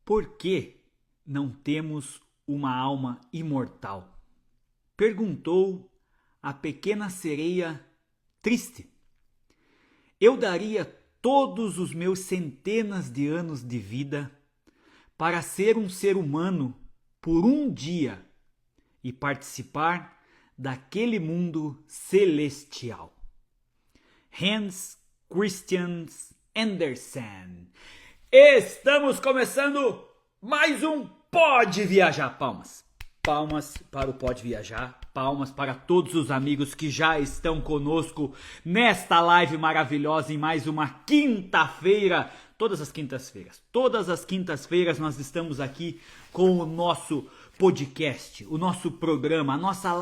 Por que não temos uma alma imortal? Perguntou a pequena sereia triste. Eu daria todos os meus centenas de anos de vida para ser um ser humano por um dia e participar daquele mundo celestial. Hans Christian Andersen. Estamos começando mais um Pode Viajar. Palmas. Palmas para o Pode Viajar. Palmas para todos os amigos que já estão conosco nesta live maravilhosa em mais uma quinta-feira. Todas as quintas-feiras nós estamos aqui com o nosso podcast, o nosso programa, a nossa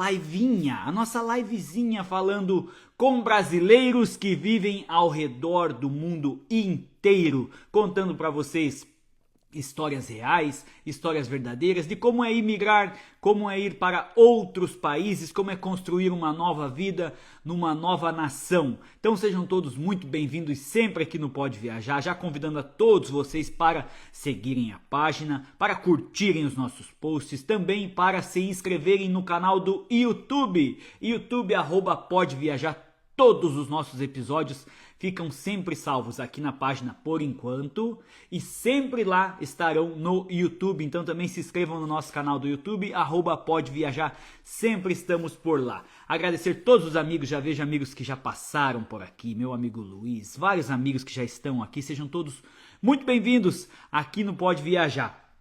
livezinha falando com brasileiros que vivem ao redor do mundo inteiro, contando para vocês histórias reais, histórias verdadeiras de como é imigrar, como é ir para outros países, como é construir uma nova vida numa nova nação. Então sejam todos muito bem-vindos sempre aqui no Pode Viajar, já convidando a todos vocês para seguirem a página, para curtirem os nossos posts, também para se inscreverem no canal do YouTube, @Pode Viajar. Todos os nossos episódios ficam sempre salvos aqui na página por enquanto e sempre lá estarão no YouTube. Então também se inscrevam no nosso canal do YouTube, @Pode Viajar. Sempre estamos por lá. Agradecer todos os amigos, já vejo amigos que já passaram por aqui, meu amigo Luiz, vários amigos que já estão aqui. Sejam todos muito bem-vindos aqui no Pode Viajar.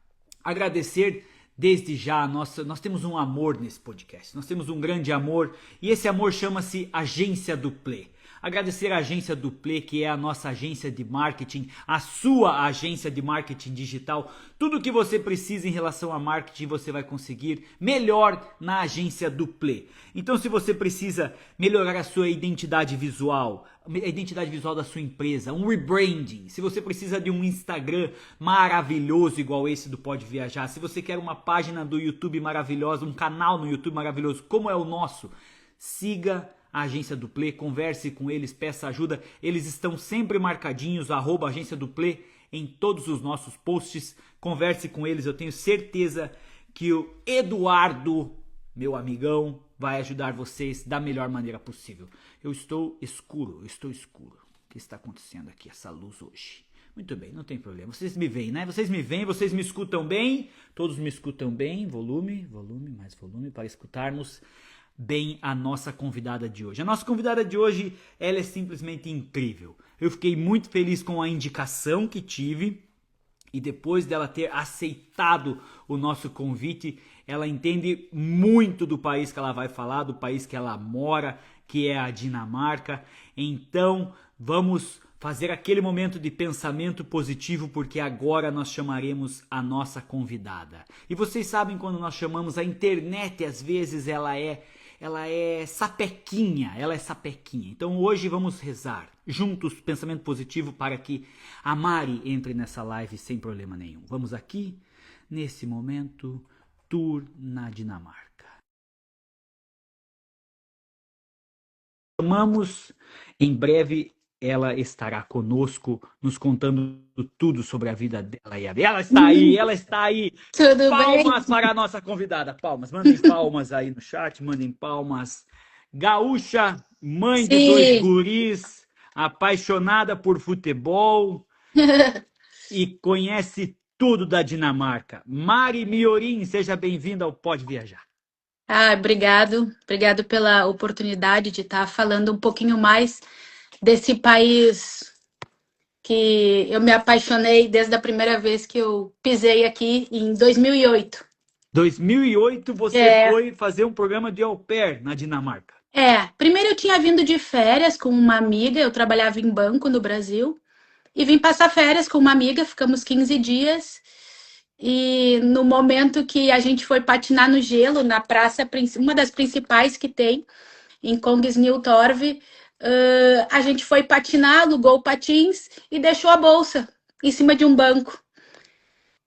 Agradecer desde já, nós temos um amor nesse podcast, nós temos um grande amor e esse amor chama-se Agência Duplê. Agradecer a Agência Duplê, que é a nossa agência de marketing, a sua agência de marketing digital. Tudo que você precisa em relação a marketing você vai conseguir melhor na Agência Duplê. Então se você precisa melhorar a sua identidade visual, a identidade visual da sua empresa, um rebranding, se você precisa de um Instagram maravilhoso igual esse do Pode Viajar, se você quer uma página do YouTube maravilhosa, um canal no YouTube maravilhoso como é o nosso, siga a Agência Duplê, converse com eles, peça ajuda. Eles estão sempre marcadinhos, @Agência Duplê, em todos os nossos posts. Converse com eles, eu tenho certeza que o Eduardo, meu amigão, vai ajudar vocês da melhor maneira possível. Eu estou escuro. O que está acontecendo aqui, essa luz hoje? Muito bem, não tem problema. Vocês me veem, né? Vocês me escutam bem? Todos me escutam bem? Mais volume para escutarmos bem a nossa convidada de hoje. A nossa convidada de hoje, ela é simplesmente incrível. Eu fiquei muito feliz com a indicação que tive e depois dela ter aceitado o nosso convite, ela entende muito do país que ela vai falar, do país que ela mora, que é a Dinamarca. Então, vamos fazer aquele momento de pensamento positivo, porque agora nós chamaremos a nossa convidada. E vocês sabem, quando nós chamamos a internet, às vezes ela é sapequinha. Então hoje vamos rezar juntos pensamento positivo para que a Mari entre nessa live sem problema nenhum. Vamos aqui, nesse momento, tour na Dinamarca. Chamamos em breve. Ela estará conosco, nos contando tudo sobre a vida dela. E ela está aí. Tudo Palmas bem? para a nossa convidada. Palmas, mandem palmas aí no chat, mandem palmas. Gaúcha, mãe de 2 Sim. guris, apaixonada por futebol e conhece tudo da Dinamarca. Mari Miorin, seja bem-vinda ao Pode Viajar. Obrigado pela oportunidade de estar falando um pouquinho mais desse país que eu me apaixonei desde a primeira vez que eu pisei aqui em 2008. 2008 você foi fazer um programa de au pair na Dinamarca. Primeiro eu tinha vindo de férias com uma amiga, eu trabalhava em banco no Brasil, e vim passar férias com uma amiga, ficamos 15 dias, e no momento que a gente foi patinar no gelo, na praça, uma das principais que tem, em Kongens-Nytorv, a gente foi patinar, alugou patins e deixou a bolsa em cima de um banco.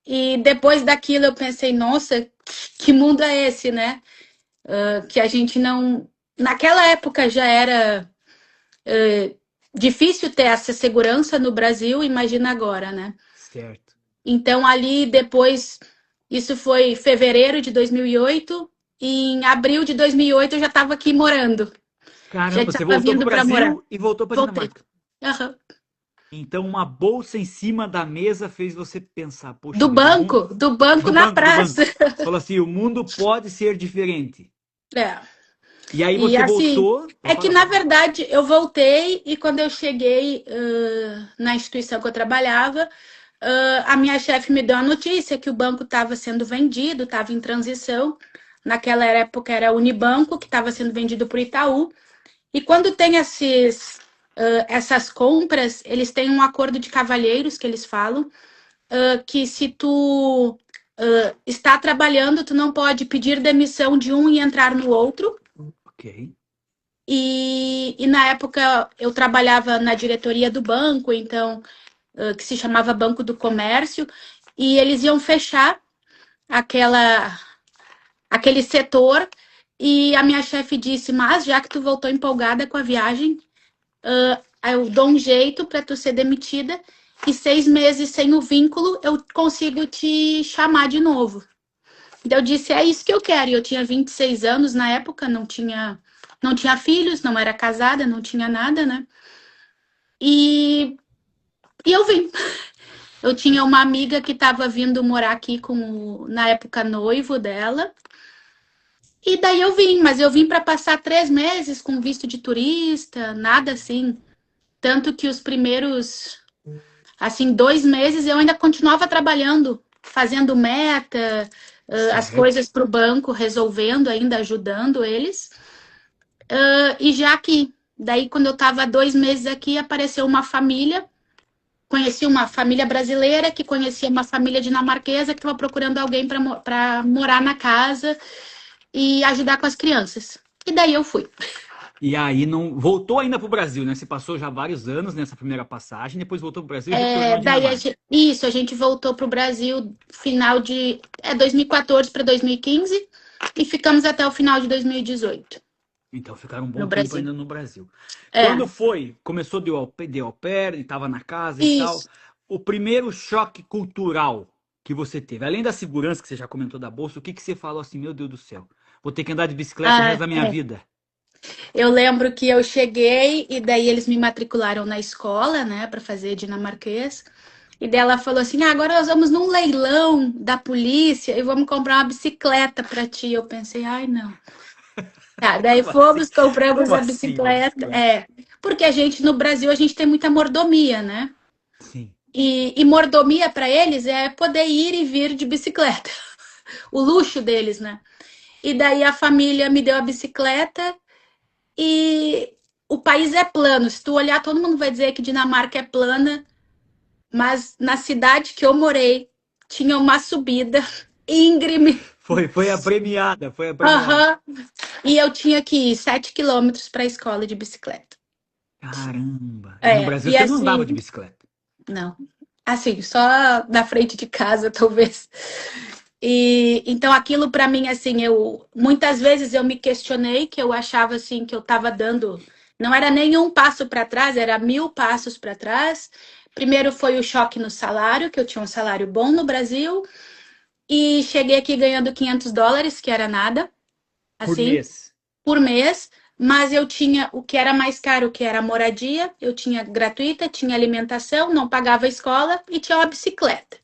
E depois daquilo eu pensei, nossa, que mundo é esse, né? Que a gente não... Naquela época já era difícil ter essa segurança no Brasil, imagina agora, né? Certo. Então, ali depois, isso foi fevereiro de 2008, e em abril de 2008 eu já estava aqui morando. Já Caramba, você estava voltou pro vindo para morar. Brasil e voltou pra Voltei. Dinamarca. Aham. Então, uma bolsa em cima da mesa fez você pensar, poxa Do vida, banco, do banco do na banco, do praça. banco. Você falou assim, o mundo pode ser diferente. É. E aí E você assim, voltou, é pode que falar, na pode falar. verdade eu voltei e quando eu cheguei na instituição que eu trabalhava, a minha chefe me deu a notícia que o banco estava sendo vendido, estava em transição. Naquela época era o Unibanco, que estava sendo vendido para o Itaú. E quando tem essas compras, eles têm um acordo de cavalheiros, que eles falam, que se tu está trabalhando, tu não pode pedir demissão de um e entrar no outro. Ok. E na época eu trabalhava na diretoria do banco, então, que se chamava Banco do Comércio, e eles iam fechar aquela, aquele setor. E a minha chefe disse: Mas já que tu voltou empolgada com a viagem, eu dou um jeito para tu ser demitida. E 6 meses sem o vínculo, eu consigo te chamar de novo. Então eu disse: É isso que eu quero. E eu tinha 26 anos na época, não tinha filhos, não era casada, não tinha nada, né? E, e eu vim. Eu tinha uma amiga que estava vindo morar aqui na época, noivo dela. E daí eu vim, mas eu vim para passar 3 meses com visto de turista, nada assim. Tanto que os primeiros, assim, 2 meses eu ainda continuava trabalhando, fazendo meta, as Certo. coisas para o banco, resolvendo ainda, ajudando eles. E já aqui, daí quando eu estava 2 meses aqui, apareceu uma família. Conheci uma família brasileira que conhecia uma família dinamarquesa que estava procurando alguém para morar na casa e ajudar com as crianças. E daí eu fui. E aí não voltou ainda pro Brasil, né? Você passou já vários anos nessa primeira passagem, depois voltou pro Brasil e retornou à Daí Dinamarca. isso, a gente voltou para o Brasil final de 2014 para 2015 e ficamos até o final de 2018 Então ficaram um no bom tempo Brasil. ainda no Brasil. Quando É, foi, começou de au pair, estava na casa e tal, isso. o primeiro choque cultural que você teve, além da segurança que você já comentou da bolsa, o que que você falou assim, meu Deus do céu, vou ter que andar de bicicleta o resto Ah, da minha vida? eu lembro que eu cheguei e daí eles me matricularam na escola, né, para fazer dinamarquês. E daí ela falou assim: agora nós vamos num leilão da polícia e vamos comprar uma bicicleta para ti. Eu pensei: ai, não. Tá, daí Como assim? fomos, compramos Como a assim uma bicicleta. bicicleta? Porque a gente no Brasil a gente tem muita mordomia, né? Sim. E mordomia para eles é poder ir e vir de bicicleta, o luxo deles, né? E daí a família me deu a bicicleta e o país é plano. Se tu olhar, todo mundo vai dizer que Dinamarca é plana, mas na cidade que eu morei tinha uma subida íngreme. Foi a premiada, foi a premiada. Aham. E eu tinha que ir 7 quilômetros para a escola de bicicleta. Caramba. E no Brasil E você não andava assim, de bicicleta. não. Assim, só na frente de casa, talvez. E então aquilo para mim assim, eu muitas vezes eu me questionei que eu achava assim que eu estava dando, não era nenhum passo para trás, era 1000 passos para trás. Primeiro foi o choque no salário, que eu tinha um salário bom no Brasil e cheguei aqui ganhando US$ 500, que era nada, Por assim, mês. por mês, mas eu tinha o que era mais caro, que era a moradia, eu tinha gratuita, tinha alimentação, não pagava a escola e tinha uma bicicleta.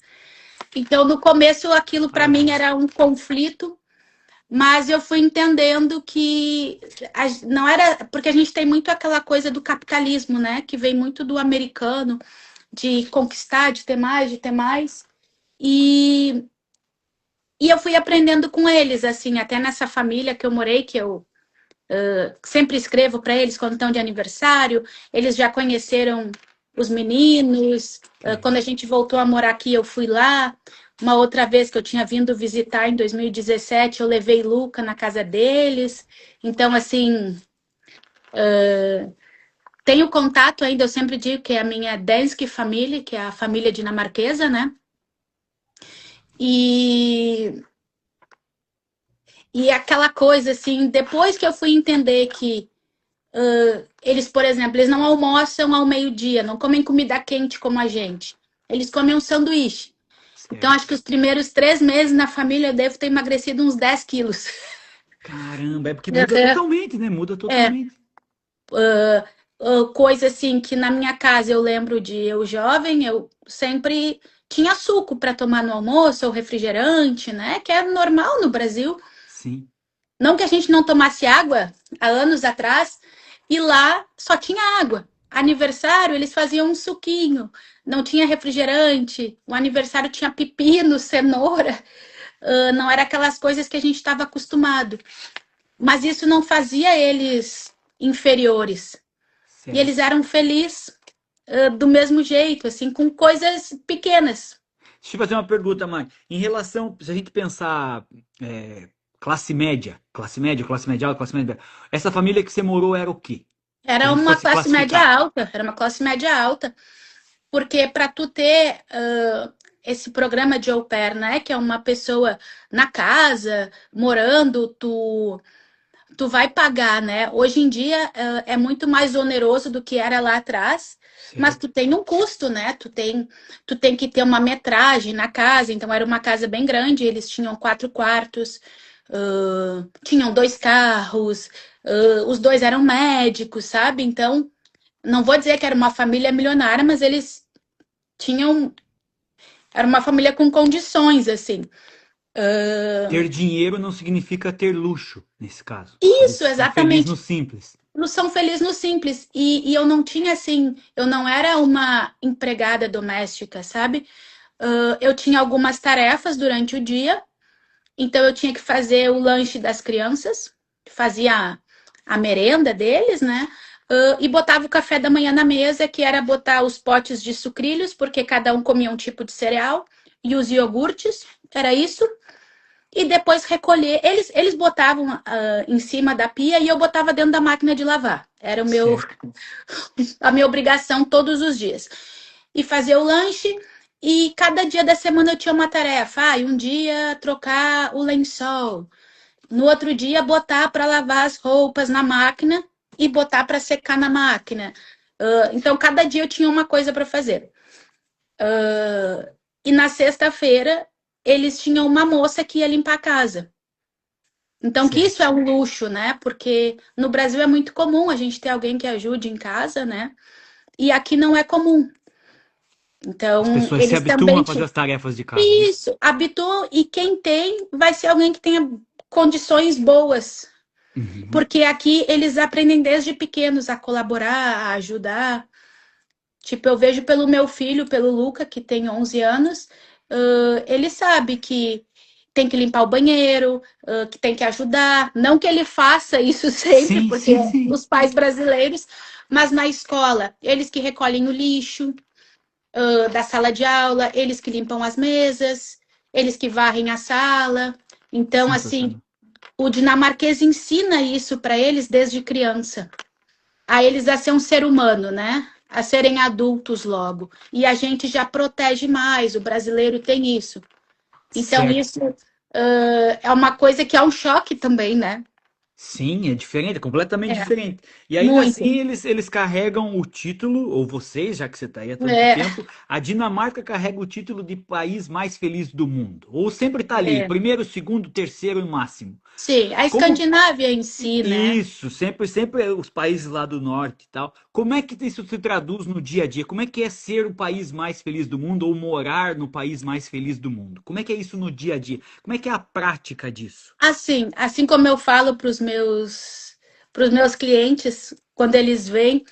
Então, no começo, aquilo para mim Maravilha. era um conflito, mas eu fui entendendo que não era. Porque a gente tem muito aquela coisa do capitalismo, né? Que vem muito do americano, de conquistar, de ter mais, de ter mais. E, e eu fui aprendendo com eles, assim, até nessa família que eu morei, que eu sempre escrevo para eles quando estão de aniversário, eles já conheceram os meninos. Que Quando a legal. gente voltou a morar aqui, eu fui lá. Uma outra vez que eu tinha vindo visitar em 2017, eu levei Luca na casa deles. Então, assim, tenho contato ainda, eu sempre digo que é a minha Danske família, que é a família dinamarquesa, né? E, e aquela coisa, assim, depois que eu fui entender que eles, por exemplo, eles não almoçam ao meio-dia, não comem comida quente como a gente. Eles comem um sanduíche. Então, acho que os primeiros 3 meses na família eu devo ter emagrecido uns 10 quilos. Caramba, é porque muda totalmente, né? Muda É, totalmente. coisa assim que na minha casa eu lembro de eu jovem, eu sempre tinha suco para tomar no almoço ou refrigerante, né? Que é normal no Brasil. Sim, Não que a gente não tomasse água há anos atrás, e lá só tinha água. Aniversário, eles faziam um suquinho, não tinha refrigerante. O aniversário tinha pepino, cenoura, não era aquelas coisas que a gente estava acostumado. Mas isso não fazia eles inferiores. E eles certo. eram felizes do mesmo jeito, assim, com coisas pequenas. Deixa eu fazer uma pergunta, mãe. Em relação, se a gente pensar classe média alta, classe média, essa família que você morou era o quê? Se a Era gente uma fosse classe média classificar. alta, era uma classe média alta. Porque para tu ter esse programa de au pair, né, que é uma pessoa na casa, morando, tu vai pagar, né? Hoje em dia é muito mais oneroso do que era lá atrás, mas tu Certo. tem um custo, né? Tu tem que ter uma metragem na casa, então era uma casa bem grande, eles tinham 4 quartos, tinham 2 carros, os dois eram médicos, sabe? Então, não vou dizer que era uma família milionária, mas eles tinham. Era uma família com condições, assim. Ter dinheiro não significa ter luxo, nesse caso. Eles Isso, são felizes no exatamente. simples. Não são felizes no simples. E eu não tinha, assim, eu não era uma empregada doméstica, sabe? Eu tinha algumas tarefas durante o dia, então eu tinha que fazer o lanche das crianças, fazia a merenda deles, né? E botava o café da manhã na mesa, que era botar os potes de sucrilhos, porque cada um comia um tipo de cereal, e os iogurtes, era isso. E depois recolher. Eles botavam em cima da pia e eu botava dentro da máquina de lavar. Era Certo. a minha obrigação todos os dias. E fazer o lanche. E cada dia da semana eu tinha uma tarefa. Um dia trocar o lençol. No outro dia, botar para lavar as roupas na máquina e botar para secar na máquina. Então, cada dia eu tinha uma coisa para fazer. E na sexta-feira, eles tinham uma moça que ia limpar a casa. Então, que isso Certo. é um luxo, né? Porque no Brasil é muito comum a gente ter alguém que ajude em casa, né? E aqui não é comum. As Então, pessoas se eles habituam a também fazer tinham as tarefas de casa, é isso? isso, habituam, e quem tem vai ser alguém que tenha condições boas. Uhum. Porque aqui eles aprendem desde pequenos a colaborar, a ajudar. Tipo, eu vejo pelo meu filho, pelo Luca, que tem 11 anos, ele sabe que tem que limpar o banheiro, que tem que ajudar. Não que ele faça isso sempre, Sim, porque sim, é sim. dos pais brasileiros, mas na escola, eles que recolhem o lixo, da sala de aula, eles que limpam as mesas, eles que varrem a sala. Então, assim, Sensacional. o dinamarquês ensina isso para eles desde criança. A eles a ser um ser humano, né? A serem adultos logo. E a gente já protege mais, o brasileiro tem isso. Então, Certo. isso é uma coisa que é um choque também, né? Sim, é diferente, é completamente É, diferente. E ainda muito. assim eles carregam o título, ou vocês, já que você está aí há tanto É, tempo, a Dinamarca carrega o título de país mais feliz do mundo. Ou sempre está ali, é. primeiro, segundo, terceiro no máximo. Sim, a Como Escandinávia em si, né? isso, sempre os países lá do norte e tal. Como é que isso se traduz no dia a dia? Como é que é ser o país mais feliz do mundo ou morar no país mais feliz do mundo? Como é que é isso no dia a dia? Como é que é a prática disso? Assim como eu falo para os meus clientes, quando eles vêm,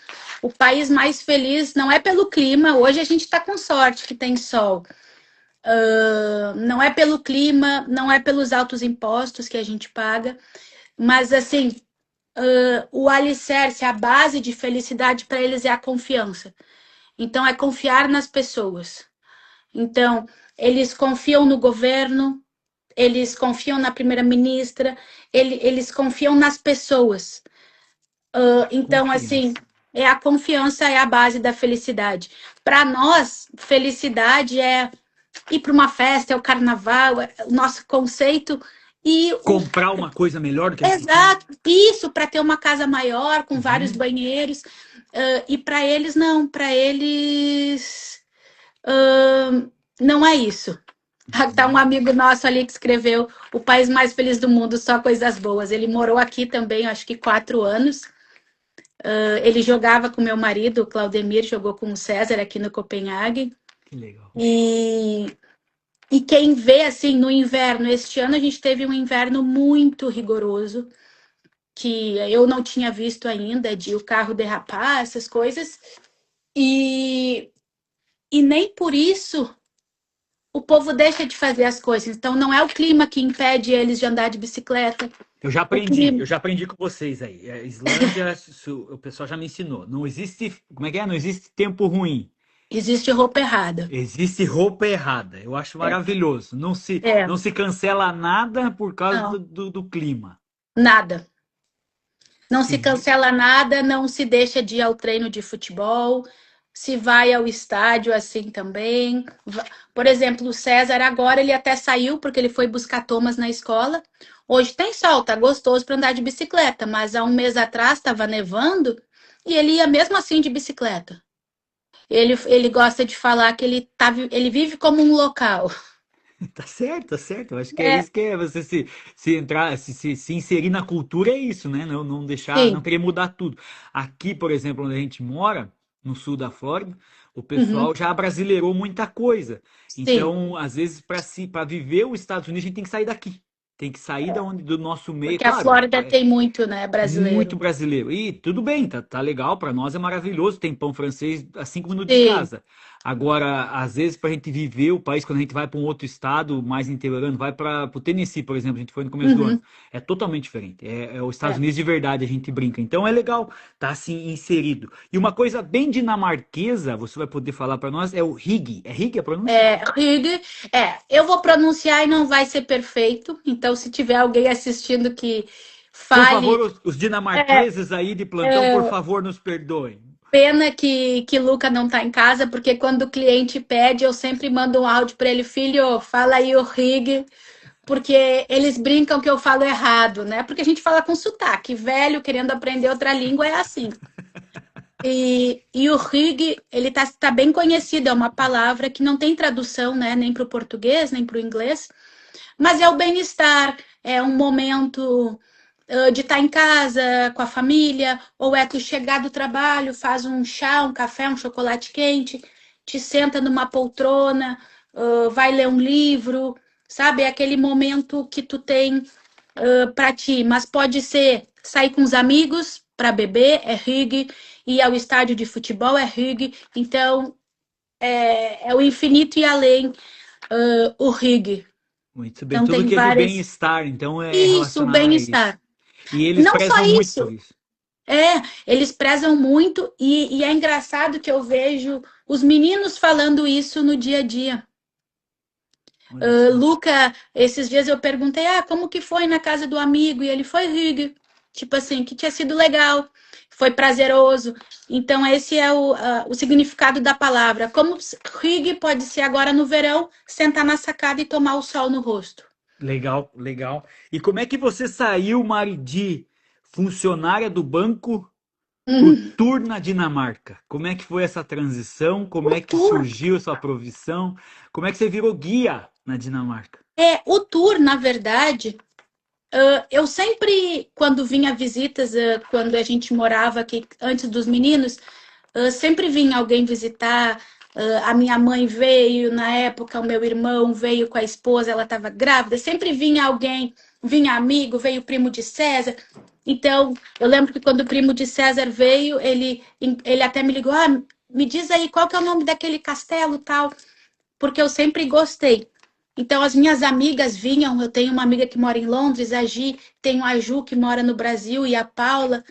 o país mais feliz não é pelo clima. Hoje a gente está com sorte que tem sol. Não é pelo clima, não é pelos altos impostos que a gente paga, mas assim, o alicerce, a base de felicidade para eles é a confiança. Então, é confiar nas pessoas. Então, eles confiam no governo, eles confiam na primeira-ministra, eles confiam nas pessoas. Então, assim, Confiança. a confiança é a base da felicidade. Para nós, felicidade é ir para uma festa, é o carnaval, é o nosso conceito. E o Comprar uma coisa melhor do que a gente tinha. exato, isso para ter uma casa maior, com vários Uhum. banheiros. E para eles, não, para eles não é isso. Tá um amigo nosso ali que escreveu O País Mais Feliz do Mundo, Só Coisas Boas. Ele morou aqui também, acho que 4 anos. Ele jogava com meu marido, o Claudemir, jogou com o César aqui no Copenhague. Que legal. E quem vê, assim, no inverno, este ano a gente teve um inverno muito rigoroso, que eu não tinha visto ainda, de o carro derrapar, essas coisas. E nem por isso o povo deixa de fazer as coisas. Então, não é o clima que impede eles de andar de bicicleta. Eu já aprendi com vocês aí. A Islândia, o pessoal já me ensinou. Não existe, como é que é? Não existe tempo ruim. Existe roupa errada. Existe roupa errada. Eu acho maravilhoso. É, Não se cancela nada por causa não, do clima. nada. Não se E- cancela nada, não se deixa de ir ao treino de futebol, se vai ao estádio assim também. Por exemplo, o César agora ele até saiu porque ele foi buscar Thomas na escola. Hoje tem sol, tá gostoso para andar de bicicleta, mas há um mês atrás estava nevando e ele ia mesmo assim de bicicleta. Ele gosta de falar que ele vive como um local. Tá certo, tá certo. Eu acho que é É, isso que é você se entrar, se inserir na cultura é isso, né? Não deixar, não sim. querer mudar tudo. Aqui, por exemplo, onde a gente mora, no sul da Flórida, o Uhum, pessoal já abrasileirou muita coisa. sim. Então, às vezes, para viver os Estados Unidos, a gente tem que sair daqui. Tem que sair do nosso meio, Porque a claro. Flórida tem muito, né, Muito brasileiro. brasileiro. E tudo bem, tá legal, para nós é maravilhoso, tem pão francês a 5 minutos de Sim. casa. Agora, às vezes, para a gente viver o país, quando a gente vai para um outro estado mais interiorano, vai para o Tennessee, por exemplo, a gente foi no começo do ano, Uhum, é totalmente diferente. É os Estados é. Unidos de verdade, a gente brinca. Então é legal tá assim inserido. E uma coisa bem dinamarquesa, você vai poder falar para nós, é o Rig. É Rig a pronúncia? Rügen, eu vou pronunciar e não vai ser perfeito, então se tiver alguém assistindo que Por fale, favor, os é, dinamarqueses aí de plantão, por favor, nos perdoem. pena que Luca não está em casa, porque quando o cliente pede, eu sempre mando um áudio para ele, filho, fala aí o Rig, porque eles brincam que eu falo errado, né? Porque a gente fala com sotaque, velho querendo aprender outra língua é assim. E o Rig, ele tá bem conhecido, é uma palavra que não tem tradução, né? Nem para o português, nem para o inglês. Mas é o bem-estar, é um momento de estar em casa com a família, ou é tu chegar do trabalho, faz um chá, um café, um chocolate quente, te senta numa poltrona, vai ler um livro, sabe? É aquele momento que tu tem para ti, mas pode ser sair com os amigos para beber, é rig, ir ao estádio de futebol, é rig, então é o infinito e além, o rig. Muito bem, Então tudo tem que é do várias. bem-estar, então é Isso, o relacionado a isso. bem-estar. E eles Não só prezam muito por isso, isso. eles prezam muito e é engraçado que eu vejo os meninos falando isso no dia a dia. Olha só. Luca, esses dias eu perguntei, como que foi na casa do amigo? E ele foi rig, tipo assim, que tinha sido legal, foi prazeroso. Então esse é o significado da palavra. Como rig pode ser agora no verão, sentar na sacada e tomar o sol no rosto. Legal, legal. E como é que você saiu, Mari, de funcionária do banco pro Uhum. tour na Dinamarca? Como é que foi essa transição? Como O é que tour surgiu a sua profissão? Como é que você virou guia na Dinamarca? o tour, na verdade, eu sempre, quando vinha visitas, quando a gente morava aqui antes dos meninos, sempre vinha alguém visitar. A minha mãe veio na época, o meu irmão veio com a esposa, ela estava grávida. Sempre vinha alguém, vinha amigo, veio o primo de César. Então, eu lembro que quando o primo de César veio, ele até me ligou: me diz aí qual que é o nome daquele castelo tal, porque eu sempre gostei. Então, as minhas amigas vinham. Eu tenho uma amiga que mora em Londres, a Gi, tenho a Ju que mora no Brasil e a Paula.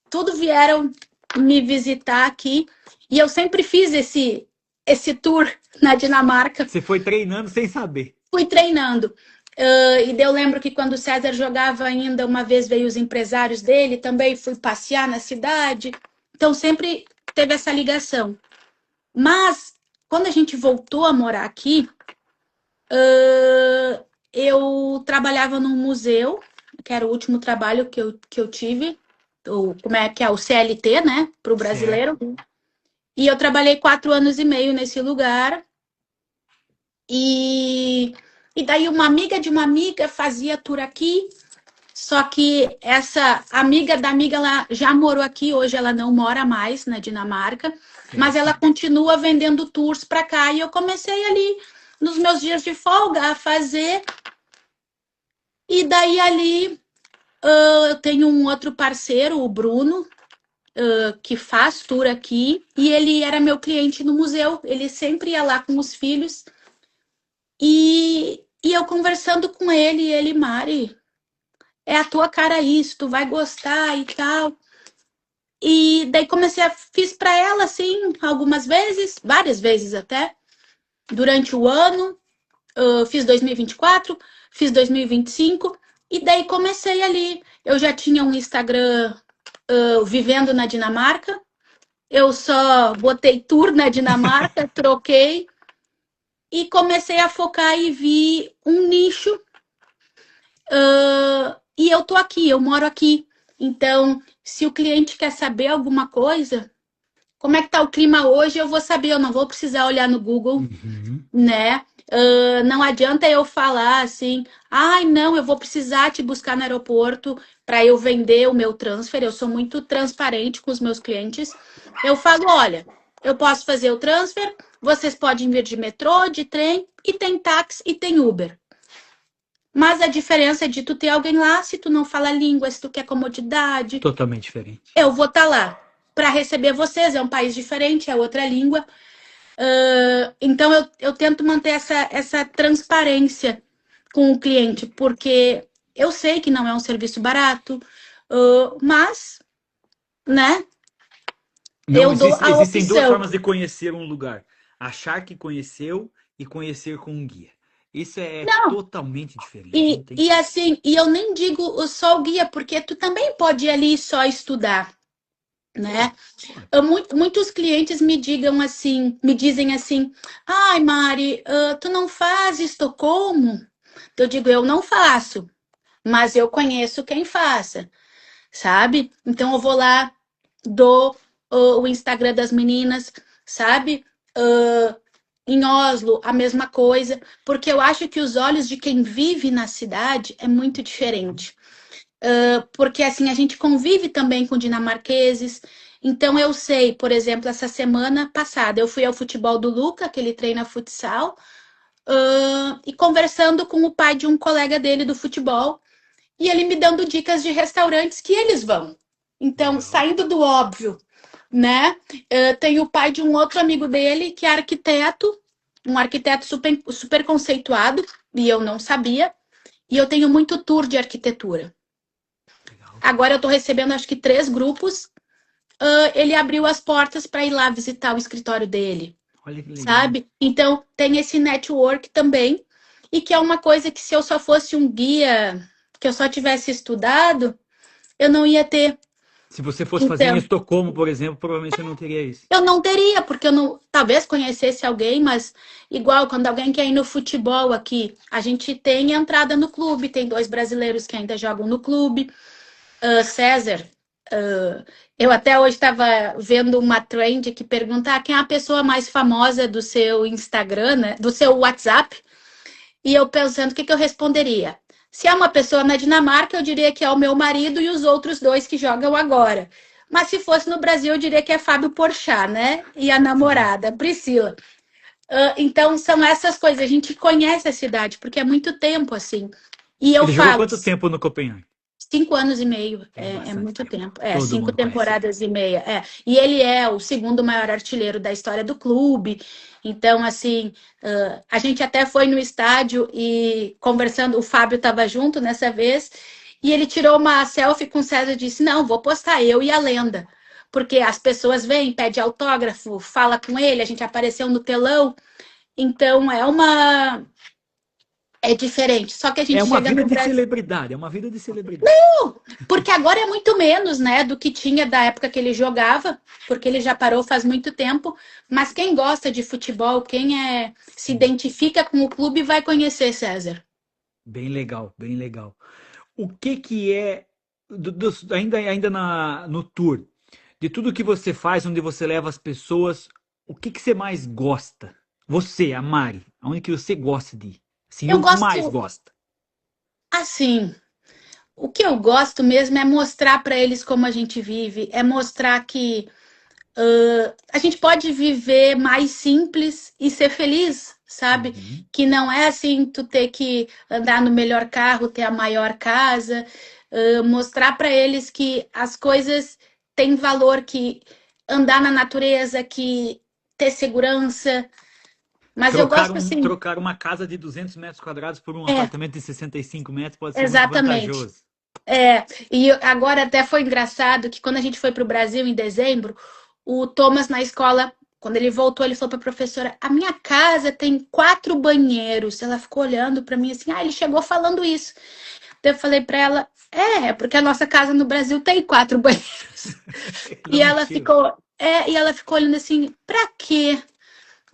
Tudo vieram me visitar aqui e eu sempre fiz esse tour na Dinamarca. Você foi treinando sem saber. Fui treinando. E daí eu lembro que quando o César jogava ainda, uma vez veio os empresários dele, também fui passear na cidade. Então sempre teve essa ligação. Mas quando a gente voltou a morar aqui, eu trabalhava num museu, que era o último trabalho que eu tive, como é que é o CLT, né, para o Certo. brasileiro. E eu trabalhei 4 anos e meio nesse lugar. E, e daí uma amiga de uma amiga fazia tour aqui, só que essa amiga da amiga, ela já morou aqui, hoje ela não mora mais na Dinamarca, mas ela Certo. continua vendendo tours para cá. E eu comecei ali, nos meus dias de folga, a fazer. E daí ali eu tenho um outro parceiro, o Bruno, que faz tour aqui, e ele era meu cliente no museu. Ele sempre ia lá com os filhos. E eu conversando com ele, Mari, é a tua cara isso, tu vai gostar e tal. E daí fiz para ela assim, algumas vezes, várias vezes até, durante o ano. Fiz 2024, fiz 2025, e daí comecei ali. Eu já tinha um Instagram vivendo na Dinamarca, eu só botei tour na Dinamarca, troquei e comecei a focar e vi um nicho. E eu tô aqui, eu moro aqui. Então, se o cliente quer saber alguma coisa, como é que tá o clima hoje, eu vou saber, eu não vou precisar olhar no Google, Uhum. né? Não adianta eu falar assim, ai, não, eu vou precisar te buscar no aeroporto para eu vender o meu transfer. Eu sou muito transparente com os meus clientes. Eu falo, olha, eu posso fazer o transfer, vocês podem vir de metrô, de trem, e tem táxi e tem Uber. Mas a diferença é de tu ter alguém lá, se tu não fala língua, se tu quer comodidade, Totalmente diferente. eu vou estar lá para receber vocês. É um país diferente, é outra língua. Então eu tento manter essa transparência com o cliente, porque eu sei que não é um serviço barato, mas, né, Não eu dou existe, a existem duas opção. formas de conhecer um lugar: achar que conheceu e conhecer com um guia. Isso é Não, totalmente diferente, não e, tem e como. assim, e eu nem digo só o guia, porque tu também pode ir ali só estudar, né? Pode, pode. Muitos clientes me dizem assim, ai, Mari, tu não faz Estocolmo? Eu digo, eu não faço, mas eu conheço quem faça, sabe? Então eu vou lá, dou o Instagram das meninas, sabe? Uh, em Oslo, a mesma coisa, porque eu acho que os olhos de quem vive na cidade é muito diferente. Porque assim, a gente convive também com dinamarqueses. Então eu sei, por exemplo, essa semana passada eu fui ao futebol do Luca, que ele treina futsal, e conversando com o pai de um colega dele do futebol, e ele me dando dicas de restaurantes que eles vão. Então, Legal. saindo do óbvio, né? Tem o pai de um outro amigo dele que é arquiteto, um arquiteto super, super conceituado, e eu não sabia. E eu tenho muito tour de arquitetura. Legal. Agora eu estou recebendo acho que 3 grupos. Ele abriu as portas para ir lá visitar o escritório dele, Olha que legal. sabe? Então tem esse network também, e que é uma coisa que se eu só fosse um guia, que eu só tivesse estudado, eu não ia ter. Se você fosse fazer em Então, Estocolmo, por exemplo, provavelmente você não teria isso. eu não teria, porque eu não, talvez conhecesse alguém, mas igual quando alguém quer ir no futebol aqui, a gente tem entrada no clube, tem 2 brasileiros que ainda jogam no clube. César, eu até hoje estava vendo uma trend que pergunta quem é a pessoa mais famosa do seu Instagram, né? Do seu WhatsApp. E eu pensando o que eu responderia. Se é uma pessoa na Dinamarca, eu diria que é o meu marido e os outros 2 que jogam agora. Mas se fosse no Brasil, eu diria que é Fábio Porchat, né? E a Sim. namorada, Priscila. Então, são essas coisas. A gente conhece a cidade, porque é muito tempo assim. E eu Ele jogou falo, quanto tempo no Copenhague? 5 anos e meio, É é bastante muito tempo. tempo. Todo Cinco mundo conhece ele. temporadas e meia. E ele é o segundo maior artilheiro da história do clube. Então, assim, a gente até foi no estádio e conversando, o Fábio estava junto nessa vez, e ele tirou uma selfie com o César e disse: Não, vou postar eu e a lenda. Porque as pessoas vêm, pedem autógrafo, fala com ele, a gente apareceu no telão. Então, é diferente. Só que a É gente uma chega vida no de Brasil. celebridade, é uma vida de celebridade. Porque agora é muito menos, né, do que tinha da época que ele jogava, porque ele já parou faz muito tempo. Mas quem gosta de futebol, se Sim. identifica com o clube, vai conhecer César. Bem legal, bem legal. O que que é, ainda no tour, de tudo que você faz, onde você leva as pessoas, o que que você mais gosta? Você, a Mari, aonde que você gosta de ir? Assim, Eu o que mais gosto, gosta? assim, o que eu gosto mesmo é mostrar para eles como a gente vive, é mostrar que a gente pode viver mais simples e ser feliz, sabe? Uhum. Que não é assim tu ter que andar no melhor carro, ter a maior casa, mostrar para eles que as coisas têm valor, que andar na natureza, que ter segurança. Mas eu gosto assim, Trocar uma casa de 200 metros quadrados por um é, apartamento de 65 metros pode ser muito exatamente. vantajoso. É, e agora até foi engraçado que quando a gente foi para o Brasil em dezembro, o Thomas na escola, quando ele voltou, ele falou para a professora: A minha casa tem 4 banheiros. Ela ficou olhando para mim assim: Ah, ele chegou falando isso. Daí eu falei para ela: É porque a nossa casa no Brasil tem 4 banheiros. Ele E não ela mentira. ficou, e ela ficou olhando assim: Para quê?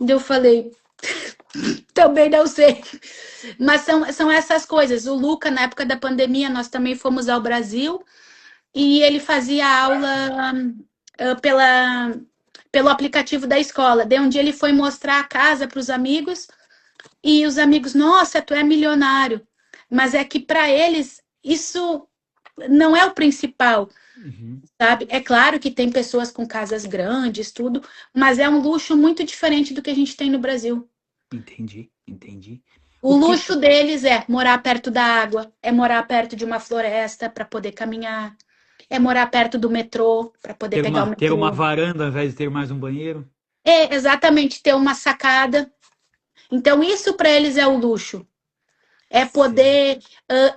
Daí eu falei: Também não sei. Mas são essas coisas. O Luca, na época da pandemia, nós também fomos ao Brasil. E ele fazia aula pela, pelo aplicativo da escola. Daí um dia ele foi mostrar a casa para os amigos e os amigos, nossa, tu é milionário. Mas é que para eles isso não é o principal, Uhum. sabe? É claro que tem pessoas com casas grandes, tudo, mas é um luxo muito diferente do que a gente tem no Brasil. Entendi, entendi. O O que luxo deles é morar perto da água, é morar perto de uma floresta para poder caminhar, é morar perto do metrô para poder pegar o ter uma metrô. varanda ao invés de ter mais um banheiro? É exatamente ter uma sacada. Então, isso para eles é o luxo. É Certo. poder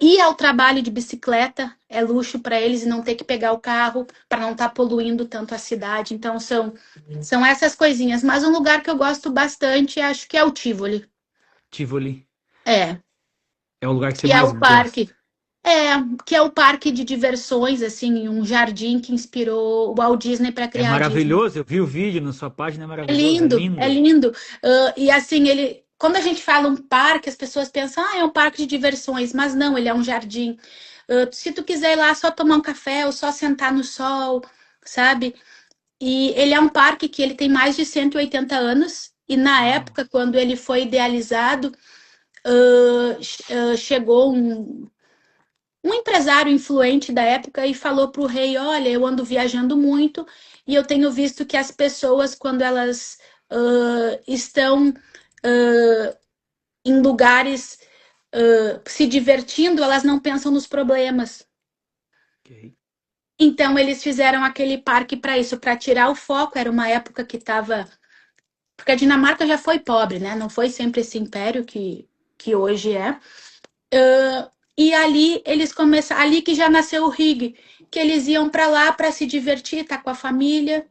ir ao trabalho de bicicleta, é luxo para eles e não ter que pegar o carro para não estar poluindo tanto a cidade. Então, são essas coisinhas. Mas um lugar que eu gosto bastante, acho que é o Tivoli. Tivoli É, é o lugar que você que é mais o parque. gosta. É, que é o parque de diversões, assim, um jardim que inspirou o Walt Disney para É criar a Disney. maravilhoso, eu vi o vídeo na sua página, é É maravilhoso, é lindo, é lindo. lindo. E assim, quando a gente fala um parque, as pessoas pensam, é um parque de diversões, mas não, ele é um jardim. Se tu quiser ir lá só tomar um café ou só sentar no sol, sabe? E ele é um parque que ele tem mais de 180 anos. E na Uau. época, quando ele foi idealizado, chegou um empresário influente da época e falou para o rei: Olha, eu ando viajando muito e eu tenho visto que as pessoas, quando elas estão em lugares se divertindo, elas não pensam nos problemas. Ok. Então, eles fizeram aquele parque para isso, para tirar o foco. Era uma época que estava. Porque a Dinamarca já foi pobre, né? Não foi sempre esse império que hoje é. E ali eles começaram, ali que já nasceu o Rig, que eles iam para lá para se divertir, estar com a família,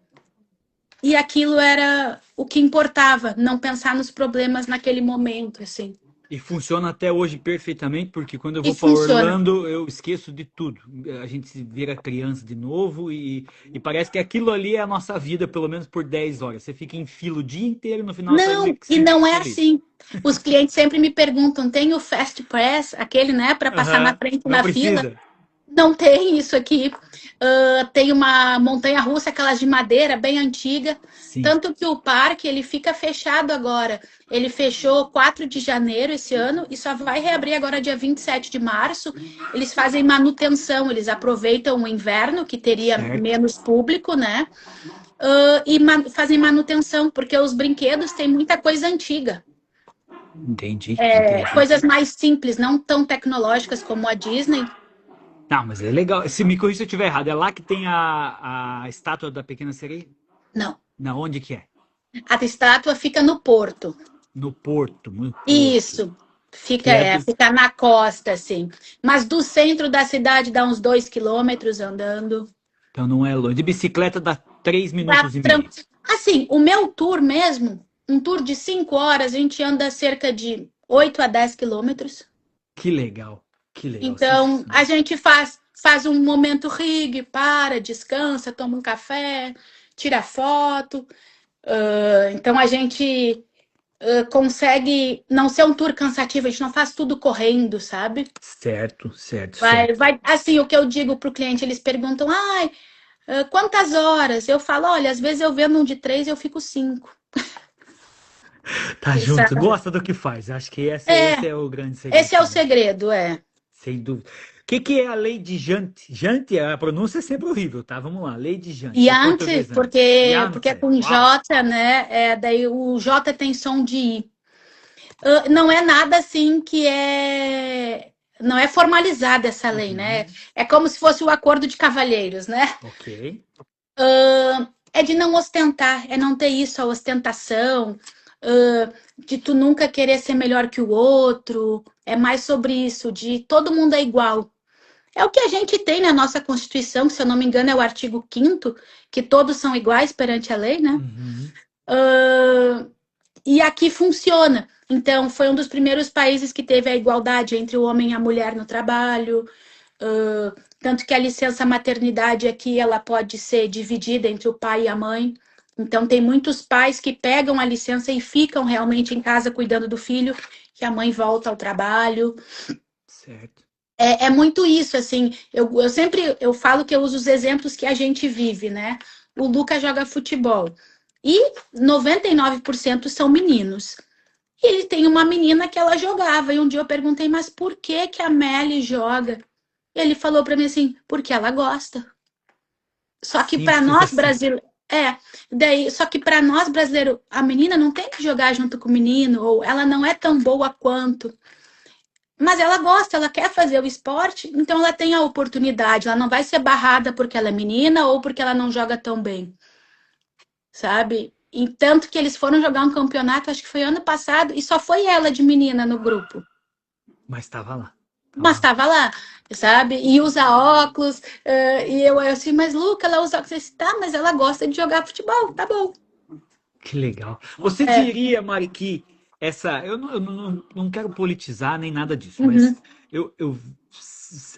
e aquilo era o que importava, não pensar nos problemas naquele momento, assim. E funciona até hoje perfeitamente, porque quando eu E vou para funciona. Orlando, eu esqueço de tudo. A gente se vira criança de novo e parece que aquilo ali é a nossa vida, pelo menos por 10 horas. Você fica em fila o dia inteiro, no final sai meio Não, que e se não é feliz. assim. Os clientes sempre me perguntam: tem o Fast Press, aquele, né, para passar na Aham, frente não na fila? precisa. Não tem isso aqui. Tem uma montanha russa, aquelas de madeira, bem antiga. Sim, Tanto que o parque ele fica fechado agora. Ele fechou 4 de janeiro esse ano e só vai reabrir agora dia 27 de março. Eles fazem manutenção, eles aproveitam o inverno, que teria certo. menos público, né? E fazem manutenção, porque os brinquedos têm muita coisa antiga. Entendi, entendi. Coisas mais simples, não tão tecnológicas como a Disney. Não, mas é legal. Se me corrija se eu estiver errado, é lá que tem a estátua da Pequena Sereia? Não. Na onde que é? A estátua fica no Porto. No Porto, no Porto. Isso. Que Fica, é fica na costa, assim. Mas do centro da cidade dá uns 2 quilômetros andando. Então não é longe. De bicicleta dá 3 Dá minutos e tran- meio. Assim, o meu tour mesmo, um tour de 5 horas, a gente anda cerca de 8 a 10 quilômetros. Que legal. Que legal, Então, a sensacional. gente faz um momento rig, para, descansa, toma um café, tira foto. Então, a gente consegue não ser um tour cansativo, a gente não faz tudo correndo, sabe? Certo, certo, Vai, certo. vai, assim, o que eu digo para o cliente, eles perguntam, ai, quantas horas? Eu falo, olha, às vezes eu vendo um de 3 eu fico 5. Tá junto, sabe? gosta do que faz. Acho que esse É, é o grande segredo esse é o também, segredo, é. sem dúvida. O que que é a lei de Jante? Jante, a pronúncia é sempre horrível, tá? Vamos lá, lei de Jante, Yante, aportuguesando. porque é Jante, com uau! J, né? Daí o J tem som de I. Não é nada assim que é. Não é formalizada essa lei, né? Uhum, É como se fosse o acordo de cavalheiros, né? ok, É de não ostentar, é não ter isso, a ostentação, de tu nunca querer ser melhor que o outro. É mais sobre isso, de todo mundo é igual. É o que a gente tem na nossa Constituição, que, se eu não me engano, é o artigo 5º, que todos são iguais perante a lei, né? uhum, E aqui funciona. Então, foi um dos primeiros países que teve a igualdade entre o homem e a mulher no trabalho. Tanto que a licença maternidade aqui ela pode ser dividida entre o pai e a mãe. Então, tem muitos pais que pegam a licença e ficam realmente em casa cuidando do filho, que a mãe volta ao trabalho. certo. É muito isso, assim. Eu sempre eu falo que eu uso os exemplos que a gente vive, né? O Lucas joga futebol e 99% são meninos. E ele tem uma menina que ela jogava. E um dia eu perguntei, mas por que que a Melly joga? E ele falou para mim assim, porque ela gosta. Só que para Simples nós assim. brasileiros, só que para nós brasileiros, a menina não tem que jogar junto com o menino, ou ela não é tão boa quanto. Mas ela gosta, ela quer fazer o esporte, então ela tem a oportunidade. Ela não vai ser barrada porque ela é menina ou porque ela não joga tão bem, sabe? E tanto que eles foram jogar um campeonato, acho que foi ano passado, e só foi ela de menina no grupo. Mas estava lá. Mas Tava lá. estava lá, sabe? E usa óculos. E eu assim, mas Luca, ela usa óculos. Eu disse, tá, mas ela gosta de jogar futebol, tá bom. Que legal. Você É, diria, Mari, que eu não quero politizar nem nada disso, mas uhum, eu,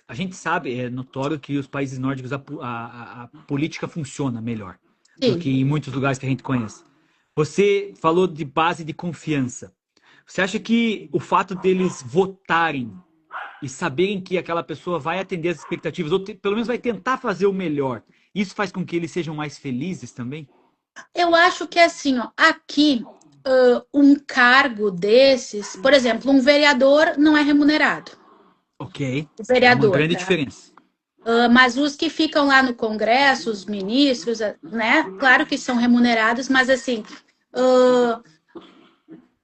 a gente sabe, é notório que os países nórdicos a política funciona melhor do sim. que em muitos lugares que a gente conhece. Você falou de base de confiança. Você acha que o fato deles votarem e saberem que aquela pessoa vai atender as expectativas, ou pelo menos vai tentar fazer o melhor, isso faz com que eles sejam mais felizes também? Eu acho que assim, ó, aqui um cargo desses, por exemplo, um vereador não é remunerado. Ok, O é uma vereador, grande tá? diferença. Mas os que ficam lá no Congresso, os ministros, né? Claro que são remunerados, mas assim, uh,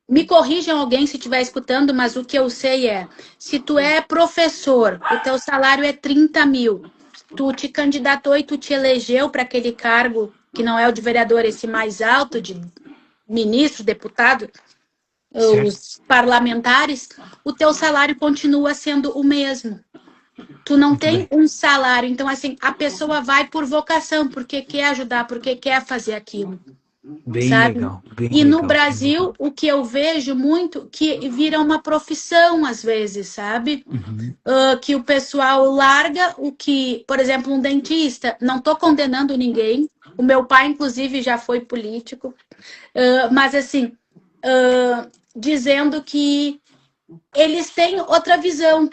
me corrijam alguém se estiver escutando, mas o que eu sei é, se tu é professor, o teu salário é 30 mil, tu te candidatou e tu te elegeu para aquele cargo, que não é o de vereador, esse mais alto, de ministro, deputado, Certo. os parlamentares, o teu salário continua sendo o mesmo. Tu não Muito tem bem. um salário, então assim, a pessoa vai por vocação, porque quer ajudar, porque quer fazer aquilo, Bem sabe? legal, bem E no legal, bem legal. Brasil, o que eu vejo muito, que vira uma profissão às vezes, sabe? Uhum. Que o pessoal larga o que, por exemplo, um dentista, não estou condenando ninguém, o meu pai, inclusive, já foi político, mas assim, dizendo que eles têm outra visão.